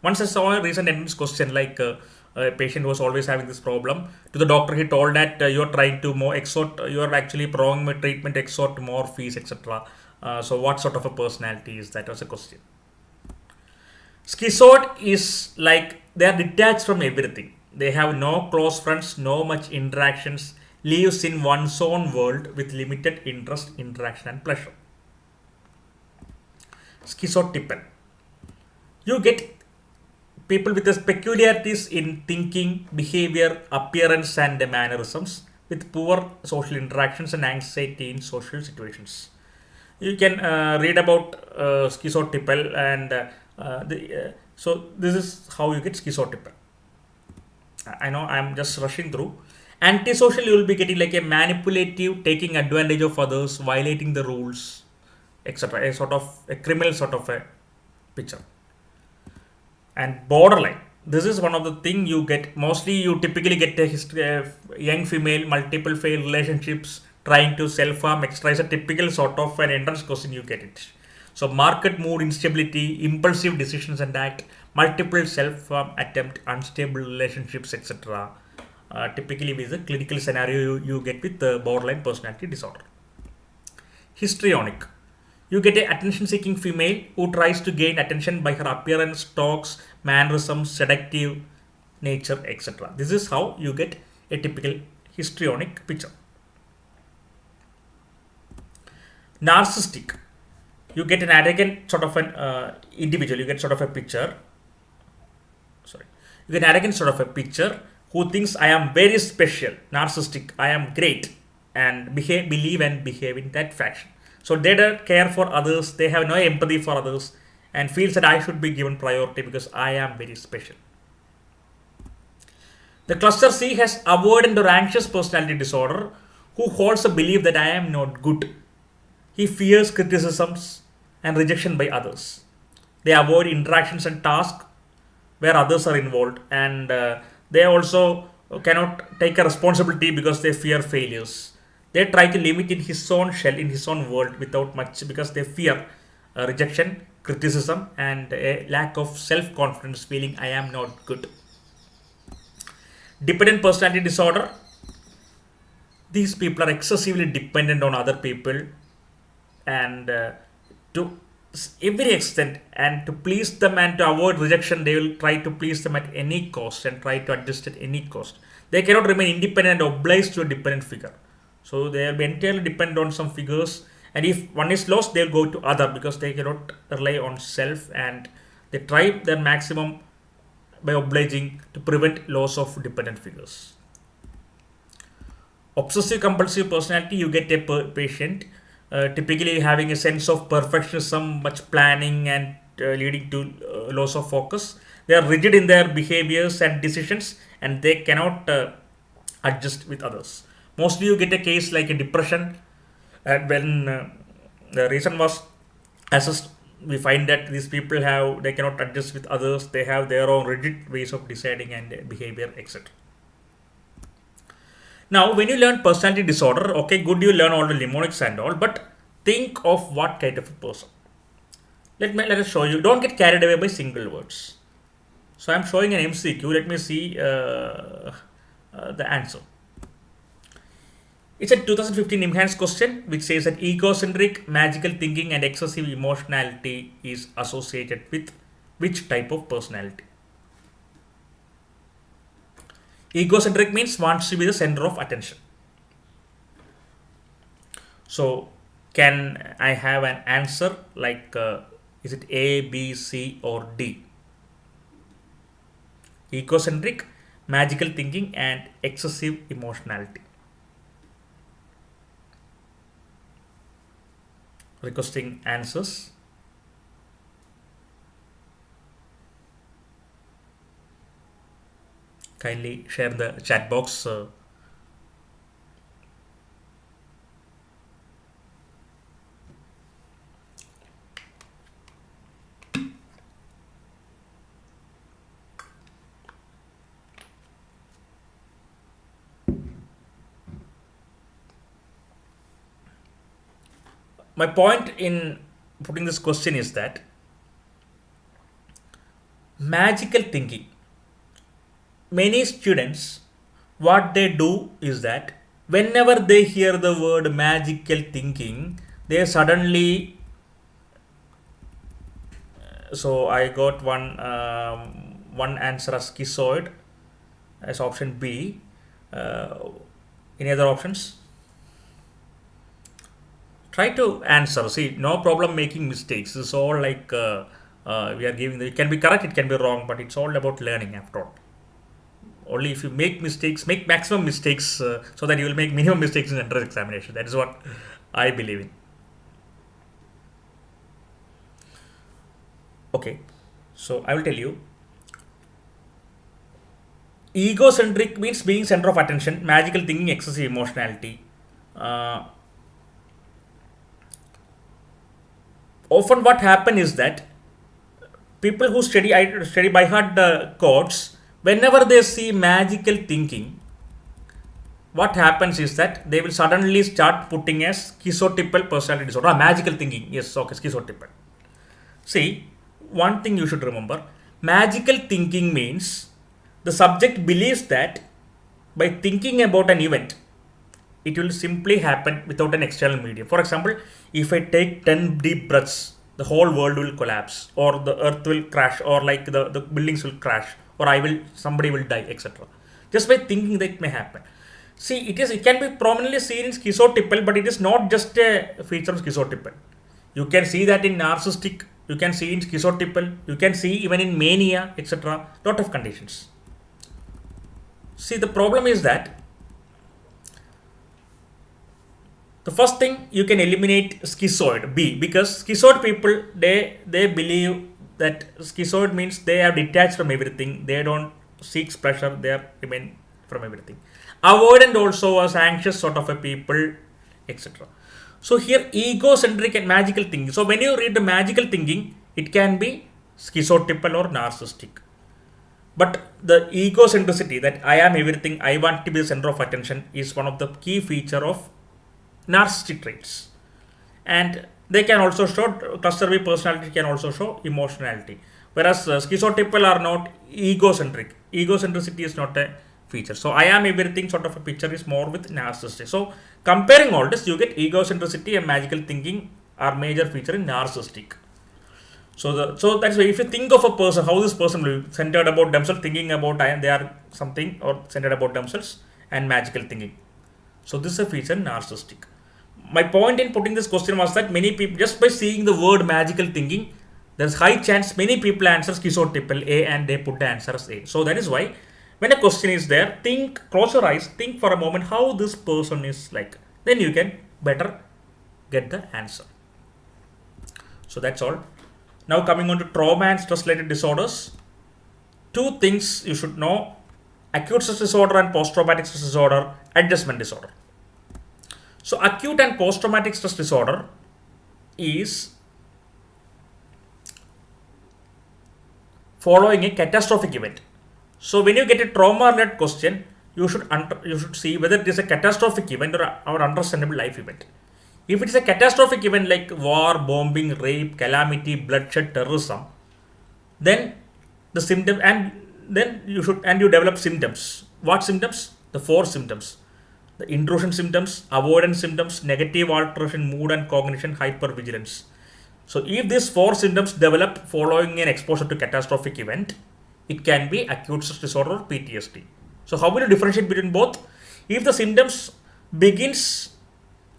Once I saw a recent entrance question like a patient was always having this problem. To the doctor, he told that you are trying to more exhort, you are actually prolonging my treatment, exhort more fees, etc. So what sort of a personality is that? Was a question. Schizoid is like they are detached from everything. They have no close friends, no much interactions, lives in one's own world with limited interest, interaction, and pleasure. Schizotypal. You get people with these peculiarities in thinking, behavior, appearance, and mannerisms, with poor social interactions and anxiety in social situations. You can read about schizotypal, and so this is how you get schizotypal. I know I'm just rushing through. Antisocial, you will be getting like a manipulative, taking advantage of others, violating the rules, etc. A sort of a criminal sort of a picture. And borderline, this is one of the thing you get. Mostly you typically get a history of young female, multiple failed relationships, trying to self-harm, etc. Is a typical sort of an entrance question you get it. So market mood instability, impulsive decisions and act, multiple self-harm attempt, unstable relationships, etc. typically with the clinical scenario you get with the borderline personality disorder. Histrionic. You get an attention-seeking female who tries to gain attention by her appearance, talks, mannerisms, seductive nature, etc. This is how you get a typical histrionic picture. Narcissistic. You get an arrogant sort of an individual. You get sort of a picture. You get an arrogant sort of a picture who thinks I am very special, narcissistic, I am great, and believe and behave in that fashion. So they don't care for others, they have no empathy for others, and feels that I should be given priority because I am very special. The cluster C has avoidant or anxious personality disorder who holds a belief that I am not good. He fears criticisms and rejection by others. They avoid interactions and tasks where others are involved, and they also cannot take a responsibility because they fear failures. They try to limit in his own shell, in his own world without much because they fear rejection, criticism, and a lack of self-confidence, feeling I am not good. Dependent personality disorder. These people are excessively dependent on other people, and to every extent, and to please them and to avoid rejection, they will try to please them at any cost and try to adjust at any cost. They cannot remain independent and obliged to a dependent figure. So they will be entirely dependent on some figures, and if one is lost, they will go to other because they cannot rely on self, and they try their maximum by obliging to prevent loss of dependent figures. Obsessive compulsive personality. You get a patient typically having a sense of perfectionism, much planning, and leading to loss of focus. They are rigid in their behaviors and decisions, and they cannot adjust with others. Mostly you get a case like a depression, and when the reason was assessed, we find that these people they cannot adjust with others, they have their own rigid ways of deciding and behavior, etc. Now, when you learn personality disorder, okay, good, you learn all the mnemonics and all, but think of what kind of a person. Let us show you. Don't get carried away by single words. So I'm showing an MCQ. Let me see the answer. It's a 2015 enhanced question which says that egocentric, magical thinking, and excessive emotionality is associated with which type of personality? Egocentric means wants to be the center of attention. So, can I have an answer like is it A, B, C, or D? Egocentric, magical thinking, and excessive emotionality. Requesting answers. Kindly share the chat box. My point in putting this question is that magical thinking, many students, what they do is that whenever they hear the word magical thinking, they suddenly, so I got one answer as schizoid as option B. Any other options? Try to answer. See, no problem making mistakes. It's all like we are giving. It can be correct, it can be wrong, but it's all about learning after all. Only if you make mistakes, make maximum mistakes so that you will make minimum mistakes in entrance examination. That is what I believe in. Okay, so I will tell you. Egocentric means being center of attention, magical thinking, excessive emotionality. Often what happen is that people who study by heart codes, whenever they see magical thinking, what happens is that they will suddenly start putting as schizotypal personality disorder. Magical thinking, yes, okay, schizotypal. See, one thing you should remember, magical thinking means the subject believes that by thinking about an event, it will simply happen without an external medium. For example, if I take 10 deep breaths, the whole world will collapse, or the earth will crash, or like the buildings will crash, or somebody will die, etc. Just by thinking that it may happen. See, it can be prominently seen in schizotypal, but it is not just a feature of schizotypal. You can see that in narcissistic, you can see in schizotypal, you can see even in mania, etc. Lot of conditions. See, the problem is that the first thing, you can eliminate schizoid B, because schizoid people, they believe that schizoid means they are detached from everything, they don't seek pleasure, they are remain from everything. Avoidant also was anxious sort of a people, etc. So here egocentric and magical thinking. So when you read the magical thinking, it can be schizotypal or narcissistic. But the egocentricity, that I am everything, I want to be the center of attention, is one of the key feature of narcissistic traits. And they can also show, cluster B personality can also show emotionality. Whereas schizotypal are not egocentric. Egocentricity is not a feature. So I am everything sort of a picture is more with narcissistic. So comparing all this, you get egocentricity and magical thinking are major feature in narcissistic. So that's why if you think of a person, how this person will be centered about themselves, thinking about they are something, or centered about themselves, and magical thinking. So this is a feature in narcissistic. My point in putting this question was that many people, just by seeing the word magical thinking, there's high chance many people answer schizotypal A and they put the answer as A. So that is why when a question is there, close your eyes, think for a moment how this person is like. Then you can better get the answer. So that's all. Now coming on to trauma and stress related disorders. Two things you should know: acute stress disorder and post-traumatic stress disorder, adjustment disorder. So acute and post-traumatic stress disorder is following a catastrophic event. So when you get a trauma-related question, you should see whether it is a catastrophic event or understandable life event. If it is a catastrophic event like war, bombing, rape, calamity, bloodshed, terrorism, then the symptom you develop symptoms. What symptoms? The 4 symptoms: the intrusion symptoms, avoidance symptoms, negative alteration, mood and cognition, hypervigilance. So if these 4 symptoms develop following an exposure to catastrophic event, it can be acute stress disorder or PTSD. So how will you differentiate between both? If the symptoms begins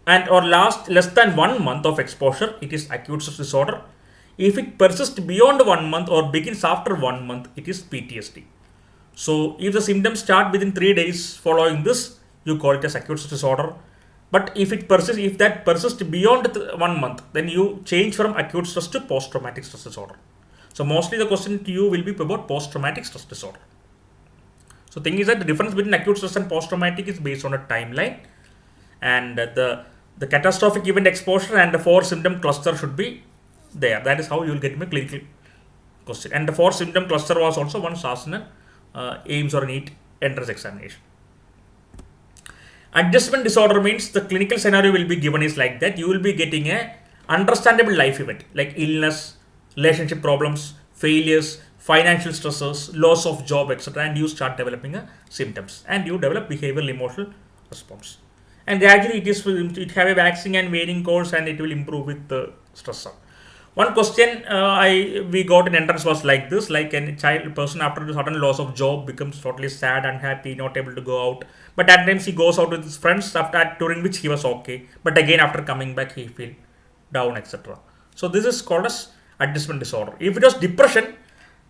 and or last less than 1 month of exposure, it is acute stress disorder. If it persists beyond 1 month or begins after 1 month, it is PTSD. So if the symptoms start within 3 days following this, you call it as acute stress disorder. But if that persists beyond 1 month, then you change from acute stress to post-traumatic stress disorder. So mostly the question to you will be about post-traumatic stress disorder. So thing is that the difference between acute stress and post-traumatic is based on a timeline, and the catastrophic event exposure and the 4 symptom cluster should be there. That is how you will get a clinical question. And the 4 symptom cluster was also once asked in AIMS or NEET entrance examination. Adjustment disorder means the clinical scenario will be given is like that. You will be getting a understandable life event like illness, relationship problems, failures, financial stresses, loss of job, etc. And you start developing symptoms, and you develop behavioral emotional response. And gradually it have a waxing and waning course, and it will improve with the stressor. One question we got in entrance was like this: like a person after the sudden loss of job becomes totally sad, unhappy, not able to go out. But at times he goes out with his friends during which he was okay. But again after coming back he feel down, etc. So this is called as adjustment disorder. If it was depression,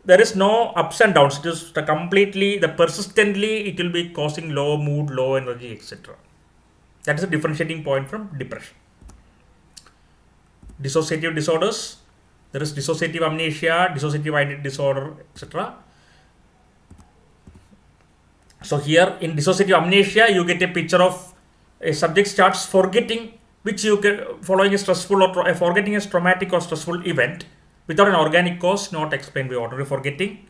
there is no ups and downs. It is persistently it will be causing low mood, low energy, etc. That is a differentiating point from depression. Dissociative disorders, there is dissociative amnesia, dissociative identity disorder, etc. So here in dissociative amnesia, you get a picture of a subject starts forgetting, which you can following a stressful or forgetting a traumatic or stressful event without an organic cause, not explained by ordinary forgetting.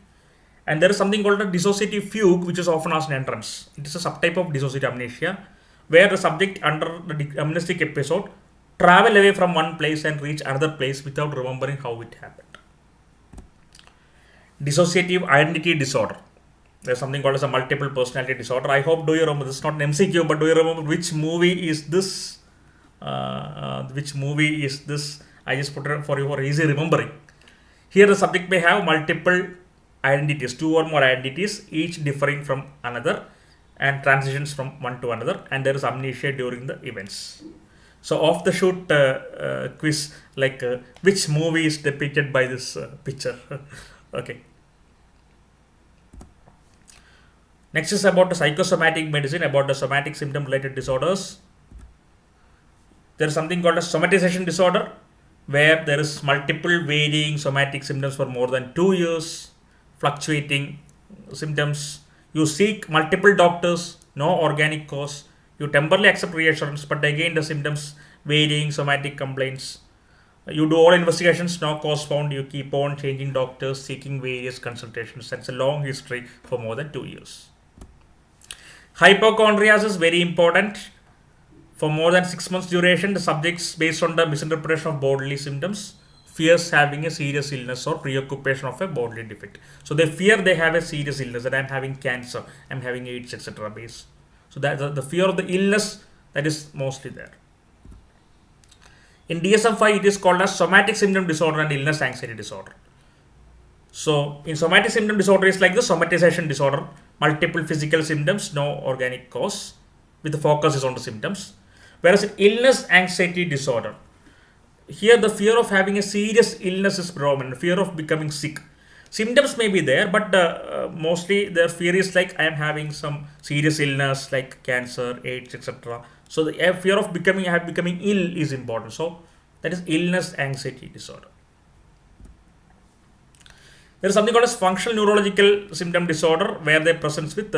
And there is something called a dissociative fugue, which is often asked in entrance. It is a subtype of dissociative amnesia, where the subject under the amnestic episode travel away from one place and reach another place without remembering how it happened. Dissociative identity disorder. There's something called as a multiple personality disorder. I hope, do you remember, this is not an MCQ, but do you remember which movie is this? Which movie is this? I just put it for you for easy remembering. Here the subject may have multiple identities, 2 or more identities, each differing from another, and transitions from one to another, and there is amnesia during the events. So off the shoot quiz, like which movie is depicted by this picture? Okay. Next is about the psychosomatic medicine, about the somatic symptom related disorders. There is something called a somatization disorder, where there is multiple varying somatic symptoms for more than 2 years, fluctuating symptoms. You seek multiple doctors, no organic cause. You temporarily accept reassurance, but again the symptoms varying somatic complaints. You do all investigations, no cause found. You keep on changing doctors, seeking various consultations. That's a long history for more than 2 years. Hypochondriasis is very important. For more than 6 months duration, the subjects, based on the misinterpretation of bodily symptoms, fears having a serious illness or preoccupation of a bodily defect. So they fear they have a serious illness, that I'm having cancer, I'm having AIDS, etc. base. So that the fear of the illness, that is mostly there. In DSM-5, it is called as somatic symptom disorder and illness anxiety disorder. So in somatic symptom disorder is like the somatization disorder, multiple physical symptoms, no organic cause, with the focus is on the symptoms. Whereas in illness anxiety disorder, here the fear of having a serious illness is predominant, fear of becoming sick. Symptoms may be there, but mostly their fear is like I am having some serious illness like cancer, AIDS, etc. So the fear of becoming ill is important. So that is illness anxiety disorder. There is something called as functional neurological symptom disorder, where they present with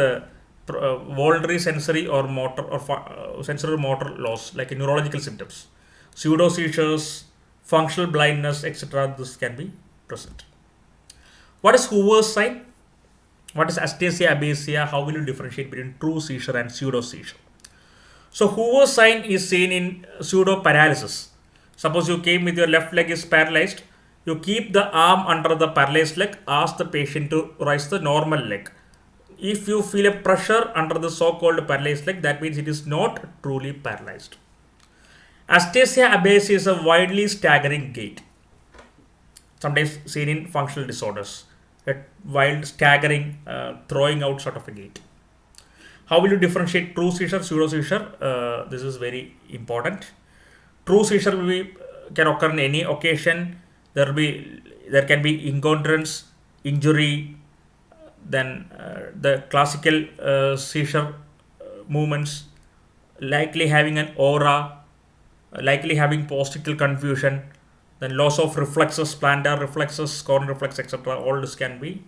voluntary sensory or motor or sensory motor loss, like neurological symptoms, pseudo seizures, functional blindness, etc. This can be present. What is Hoover's sign? What is astasia, abasia? How will you differentiate between true seizure and pseudo seizure? So Hoover's sign is seen in pseudo paralysis. Suppose you came with your left leg is paralyzed, you keep the arm under the paralyzed leg, ask the patient to raise the normal leg. If you feel a pressure under the so-called paralyzed leg, that means it is not truly paralyzed. Astasia abasia is a widely staggering gait, sometimes seen in functional disorders, a wild staggering, throwing out sort of a gait. How will you differentiate true seizure, pseudo seizure? This is very important. True seizure can occur in any occasion. There can be incontinence, injury, then the classical seizure movements, likely having an aura, likely having postictal confusion, then loss of reflexes, plantar reflexes, corner reflex, etc. All this can be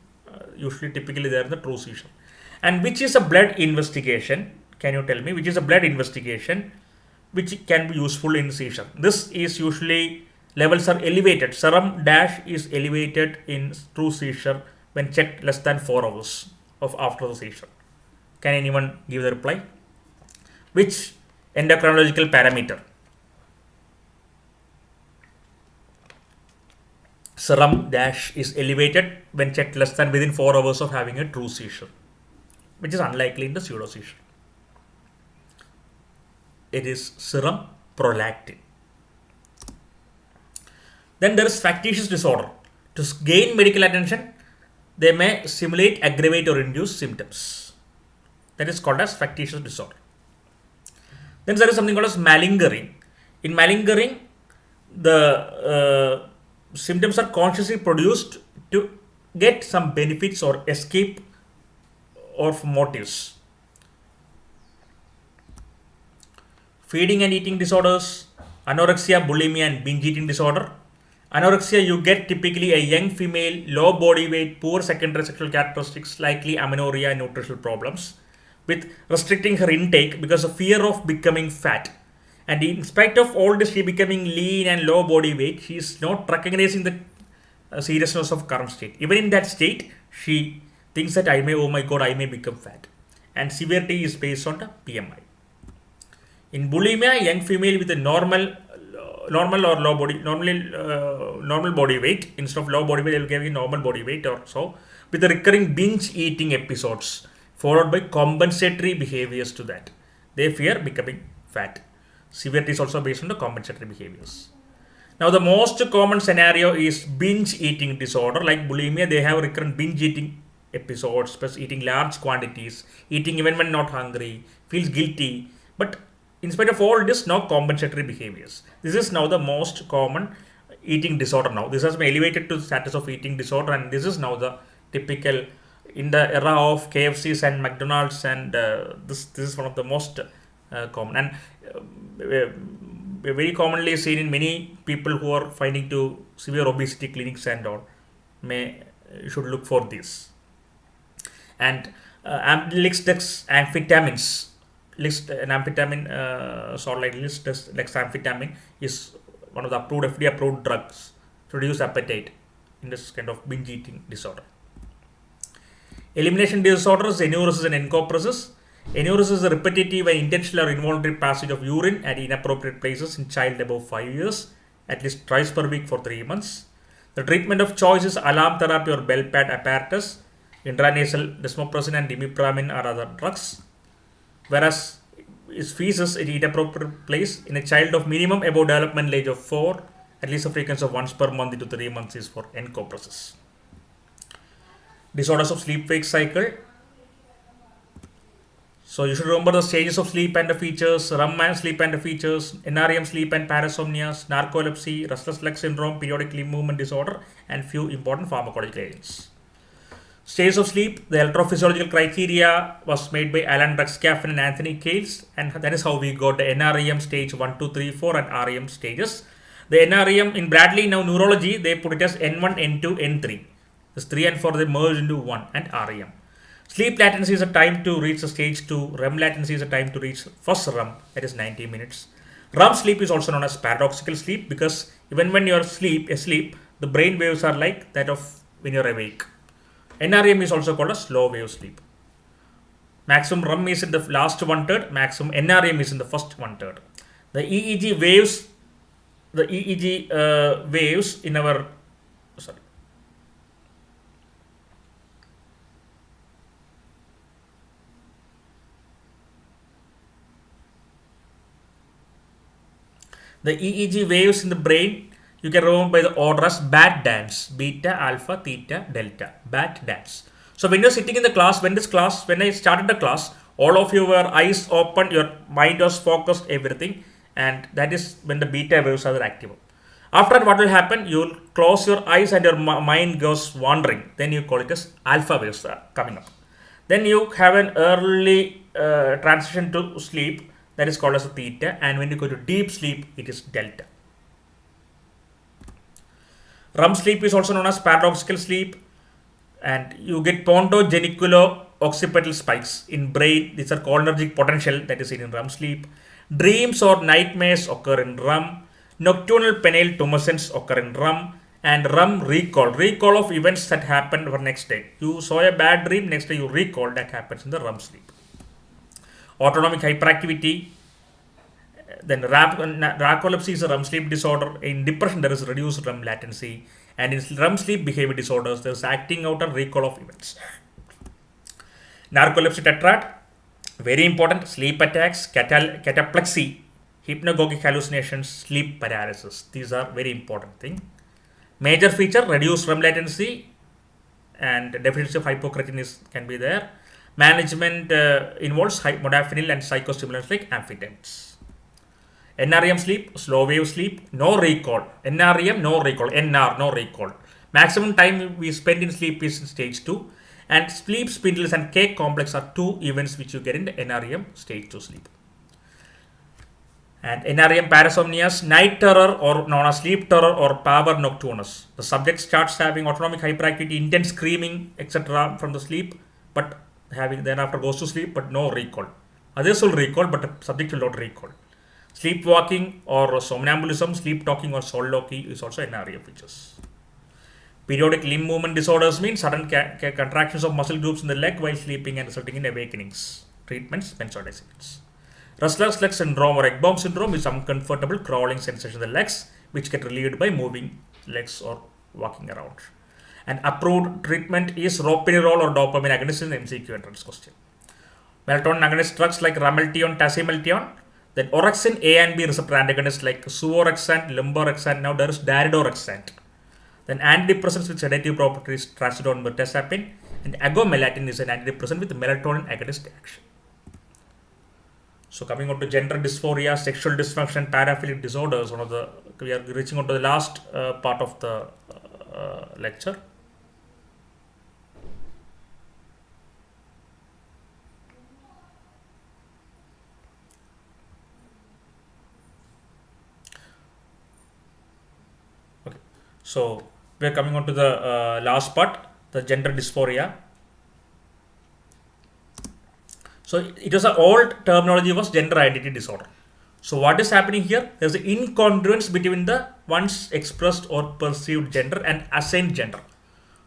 usually typically there in the true seizure. And which is a blood investigation? Can you tell me which is a blood investigation which can be useful in seizure? This is usually levels are elevated. Serum dash is elevated in true seizure when checked less than 4 hours of after the seizure. Can anyone give the reply? Which endocrinological parameter? Serum dash is elevated when checked less than within 4 hours of having a true seizure, which is unlikely in the pseudo seizure. It is serum prolactin. Then there is factitious disorder. To gain medical attention, they may simulate, aggravate, or induce symptoms. That is called as factitious disorder. Then there is something called as malingering. In malingering, the symptoms are consciously produced to get some benefits or escape or motives. Feeding and eating disorders, anorexia, bulimia, and binge eating disorder. Anorexia, you get typically a young female, low body weight, poor secondary sexual characteristics, likely amenorrhea and nutritional problems, with restricting her intake because of fear of becoming fat. And in spite of all this, she becoming lean and low body weight, she is not recognizing the seriousness of current state. Even in that state, she thinks that oh my god, I may become fat. And severity is based on the BMI. In bulimia, young female with a normal or low body, normal body weight, instead of low body weight, they will give you normal body weight or so, with the recurring binge eating episodes, followed by compensatory behaviors to that. They fear becoming fat. Severity is also based on the compensatory behaviors. Now, the most common scenario is binge eating disorder. Like bulimia, they have recurrent binge eating episodes, plus eating large quantities, eating even when not hungry, feels guilty. But in spite of all this, no compensatory behaviors. This is now the most common eating disorder now. This has been elevated to the status of eating disorder, and this is now the typical in the era of KFCs and McDonald's, and this is one of the most common, and very commonly seen in many people who are finding to severe obesity clinics and all should look for this. And amphetamines, an amphetamine sort like amphetamine is one of the FDA approved drugs to reduce appetite in this kind of binge eating disorder. Elimination disorders, enuresis and encopresis. Enuresis is a repetitive and intentional or involuntary passage of urine at inappropriate places in child above 5 years, at least twice per week for 3 months. The treatment of choice is alarm therapy or bell pad apparatus. Intranasal desmopressin and dimipramine are other drugs. Whereas is feces in inappropriate place in a child of minimum above developmental age of 4, at least a frequency of once per month into 3 months is for encopresis. Disorders of sleep-wake cycle. So you should remember the stages of sleep and the features, REM and sleep and the features, NREM sleep and parasomnias, narcolepsy, restless leg syndrome, periodic limb movement disorder, and few important pharmacological agents. Stages of sleep, the electrophysiological criteria was made by Alan Ruxcaffin and Anthony Cales, and that is how we got the NREM stage 1, 2, 3, 4 and REM stages. The NREM in Bradley now neurology, they put it as N1, N2, N3. This 3 and 4 they merge into 1 and REM. Sleep latency is a time to reach the stage 2. REM latency is a time to reach first REM, that is 90 minutes. REM sleep is also known as paradoxical sleep because even when you are asleep, the brain waves are like that of when you are awake. NREM is also called a slow wave sleep. Maximum REM is in the last 1/3, maximum NREM is in the first 1/3. The EEG waves in our The EEG waves in the brain, you can remember by the order as bat dance, beta, alpha, theta, delta, bat dance. So when you're sitting in the class, when I started the class, all of you were eyes open, your mind was focused, everything, and that is when the beta waves are active. After that, what will happen? You will close your eyes and your mind goes wandering. Then you call it as alpha waves are coming up. Then you have an early transition to sleep. That is called as a theta, and when you go to deep sleep, it is delta. REM sleep is also known as paradoxical sleep, and you get pontogeniculo-occipital spikes in brain. These are cholinergic potential that is seen in REM sleep. Dreams or nightmares occur in REM. Nocturnal penile tumescence occur in REM, and REM recall of events that happened for next day. You saw a bad dream, next day you recall, that happens in the REM sleep. Autonomic hyperactivity, then narcolepsy is a REM sleep disorder. In depression, there is reduced REM latency, and in REM sleep behavior disorders, there is acting out and recall of events. Narcolepsy tetrad, very important: sleep attacks, cataplexy, hypnagogic hallucinations, sleep paralysis. These are very important things. Major feature: reduced REM latency, and deficiency of hypocretin can be there. Management involves modafinil and psychostimulants like amphetamines. NREM sleep, slow wave sleep, no recall. NREM, no recall. NR, no recall. Maximum time we spend in sleep is in stage 2. And sleep spindles and cake complex are 2 events which you get in the NREM stage 2 sleep. And NREM parasomnias, night terror or known as sleep terror or pavor nocturnus. The subject starts having autonomic hyperactivity, intense screaming, etc. from the sleep, but then after goes to sleep, but no recall. Others will recall, but the subject will not recall. Sleepwalking or somnambulism, sleep talking or soliloquy is also NREM features. Periodic limb movement disorders mean sudden contractions of muscle groups in the leg while sleeping and resulting in awakenings. Treatments, benzodiazepines. Restless leg syndrome or egg bomb syndrome is uncomfortable crawling sensation in the legs which get relieved by moving legs or walking around. And approved treatment is ropinirole or dopamine agonist in the MCQ entrance question. Melatonin agonist drugs like ramelteon, tasimelteon. Then orexin A and B receptor antagonists like suvorexant, lemborexant. Now there is daridorexant. Then antidepressants with sedative properties, trazodone, mirtazapine. And agomelatine is an antidepressant with melatonin agonist action. So coming on to gender dysphoria, sexual dysfunction, paraphilic disorders, we are reaching on to the last part of the lecture. Okay, so we are coming on to the last part, the gender dysphoria. So it was an old terminology was gender identity disorder. So what is happening here? There is an incongruence between the once expressed or perceived gender and assigned gender.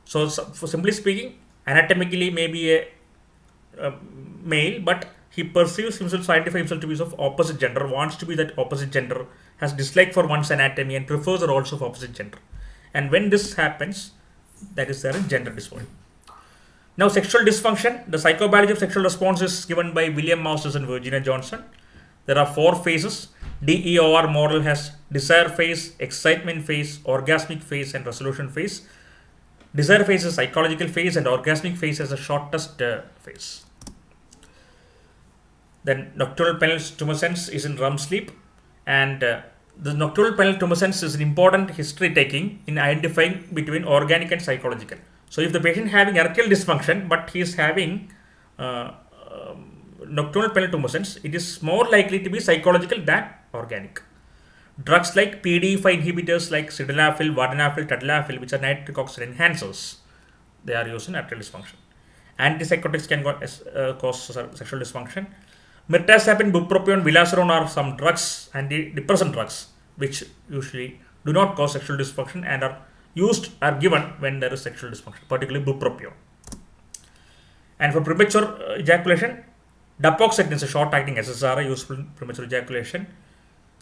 So for simply speaking, anatomically maybe a male, but he perceives himself, identifies himself to be of opposite gender, wants to be that opposite gender, has dislike for one's anatomy and prefers the roles of opposite gender. And when this happens, that is there in gender dysphoria. Now, sexual dysfunction. The psychobiology of sexual response is given by William Masters and Virginia Johnson. There are 4 phases. DEOR model has desire phase, excitement phase, orgasmic phase, and resolution phase. Desire phase is psychological phase, and orgasmic phase is the shortest phase. Then nocturnal penile tumescence is in REM sleep, and the nocturnal penile tumescence is an important history taking in identifying between organic and psychological. So if the patient having erectile dysfunction, but he is having nocturnal penile tumescence, it is more likely to be psychological than organic. Drugs like PDE5 inhibitors like sildenafil, vardenafil, tadalafil, which are nitric oxide enhancers, they are used in erectile dysfunction. Antipsychotics can cause sexual dysfunction. Mirtazapine, bupropion, vilaserone are some drugs, antidepressant drugs, which usually do not cause sexual dysfunction and are given when there is sexual dysfunction, particularly bupropion. And for premature ejaculation, dapagliflozin is a short-acting SSRI useful in premature ejaculation.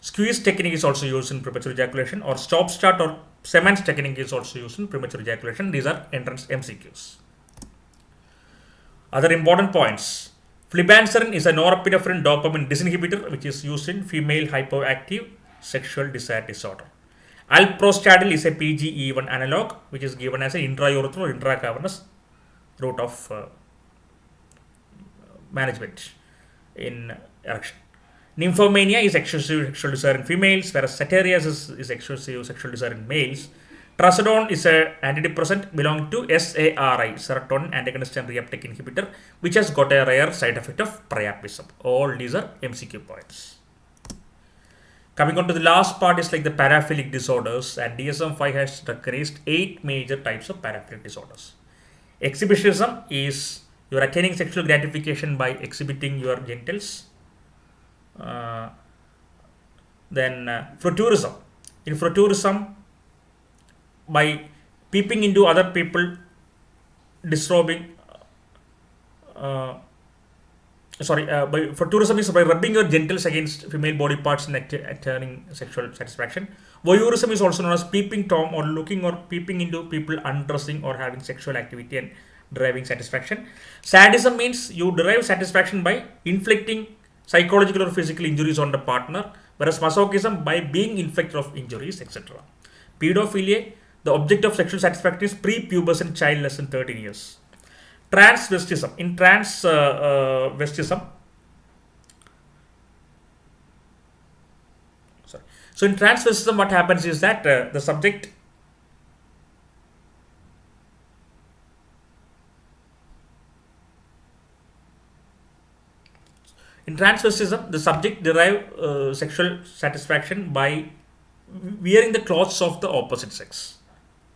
Squeeze technique is also used in premature ejaculation, or stop-start or Semans technique is also used in premature ejaculation. These are entrance MCQs. Other important points. Flibanserin is a norepinephrine dopamine disinhibitor which is used in female hypoactive sexual desire disorder. Alprostadil is a PGE1 analog which is given as an intraurethral or intracavernous route of management in erection. Nymphomania is excessive sexual desire in females, whereas satyriasis is excessive sexual desire in males. Trazodone is an antidepressant belonging to SARI, serotonin antagonist and reuptake inhibitor, which has got a rare side effect of priapism. All these are MCQ points. Coming on to the last part is like the paraphilic disorders, and DSM-5 has recognized 8 major types of paraphilic disorders. Exhibitionism is you are attaining sexual gratification by exhibiting your genitals. Then frotteurism. In frotteurism, by peeping into other people, disrobing. By frotteurism is by rubbing your genitals against female body parts and attaining sexual satisfaction. Voyeurism is also known as peeping tom, or looking or peeping into people undressing or having sexual activity and deriving satisfaction. Sadism means you derive satisfaction by inflicting psychological or physical injuries on the partner, whereas masochism by being inflicted of injuries, etc. Pedophilia, the object of sexual satisfaction is prepubescent child less than 13 years. Transvestism. In transvestism, so in transvestism, what happens is that the subject derive sexual satisfaction by wearing the clothes of the opposite sex.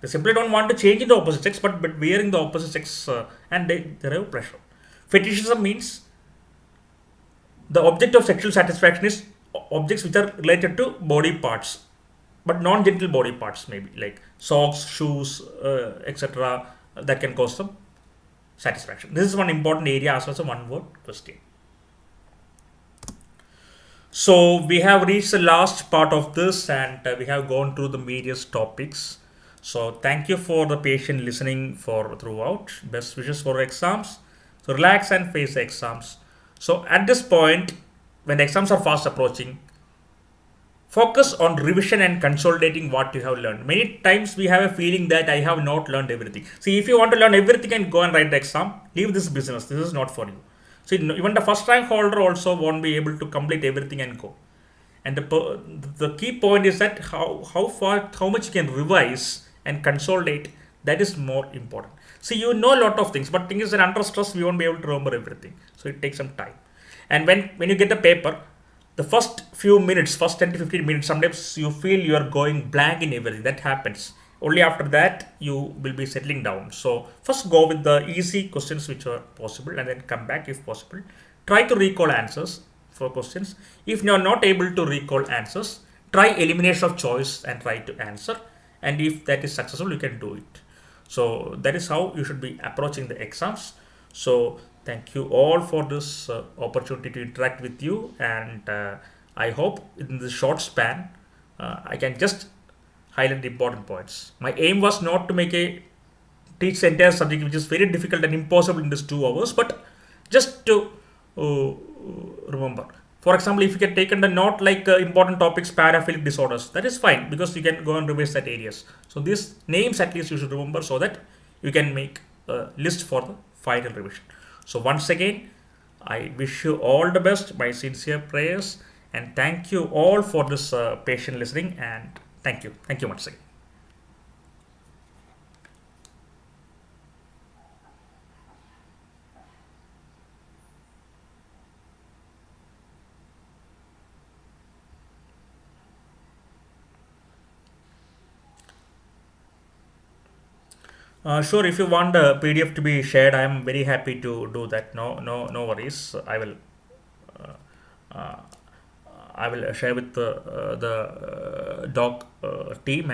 They simply don't want to change into opposite sex, but wearing the opposite sex and they derive pleasure. Fetishism means the object of sexual satisfaction is objects which are related to body parts, but non-genital body parts, maybe like socks, shoes, etc. that can cause some satisfaction. This is one important area as well as a one-word question. So we have reached the last part of this, and we have gone through the various topics. So thank you for the patient listening for throughout. Best wishes for exams. So relax and face the exams. So at this point, when the exams are fast approaching, focus on revision and consolidating what you have learned. Many times we have a feeling that I have not learned everything. See, if you want to learn everything and go and write the exam, leave this business. This is not for you. See, even the first rank holder also won't be able to complete everything and go. And the key point is that how much you can revise and consolidate, that is more important. See, you know a lot of things, but thing is that under stress we won't be able to remember everything. So it takes some time. And when you get the paper, the first few minutes, first 10 to 15 minutes, sometimes you feel you are going blank in everything. That happens. Only after that you will be settling down. So first go with the easy questions which are possible, and then come back if possible. Try to recall answers for questions. If you are not able to recall answers, try elimination of choice and try to answer. And if that is successful, you can do it. So that is how you should be approaching the exams. So thank you all for this opportunity to interact with you, and I hope in this short span I can just highlight the important points. My aim was not to make a teach the entire subject, which is very difficult and impossible in this 2 hours, but just to remember. For example, if you can take the note like important topics, paraphilic disorders, that is fine because you can go and revise that areas. So these names at least you should remember so that you can make a list for the final revision. So once again, I wish you all the best, my sincere prayers, and thank you all for this patient listening, and thank you once again. Sure, if you want the PDF to be shared, I am very happy to do that. No worries. Uh, I will share with the doc team.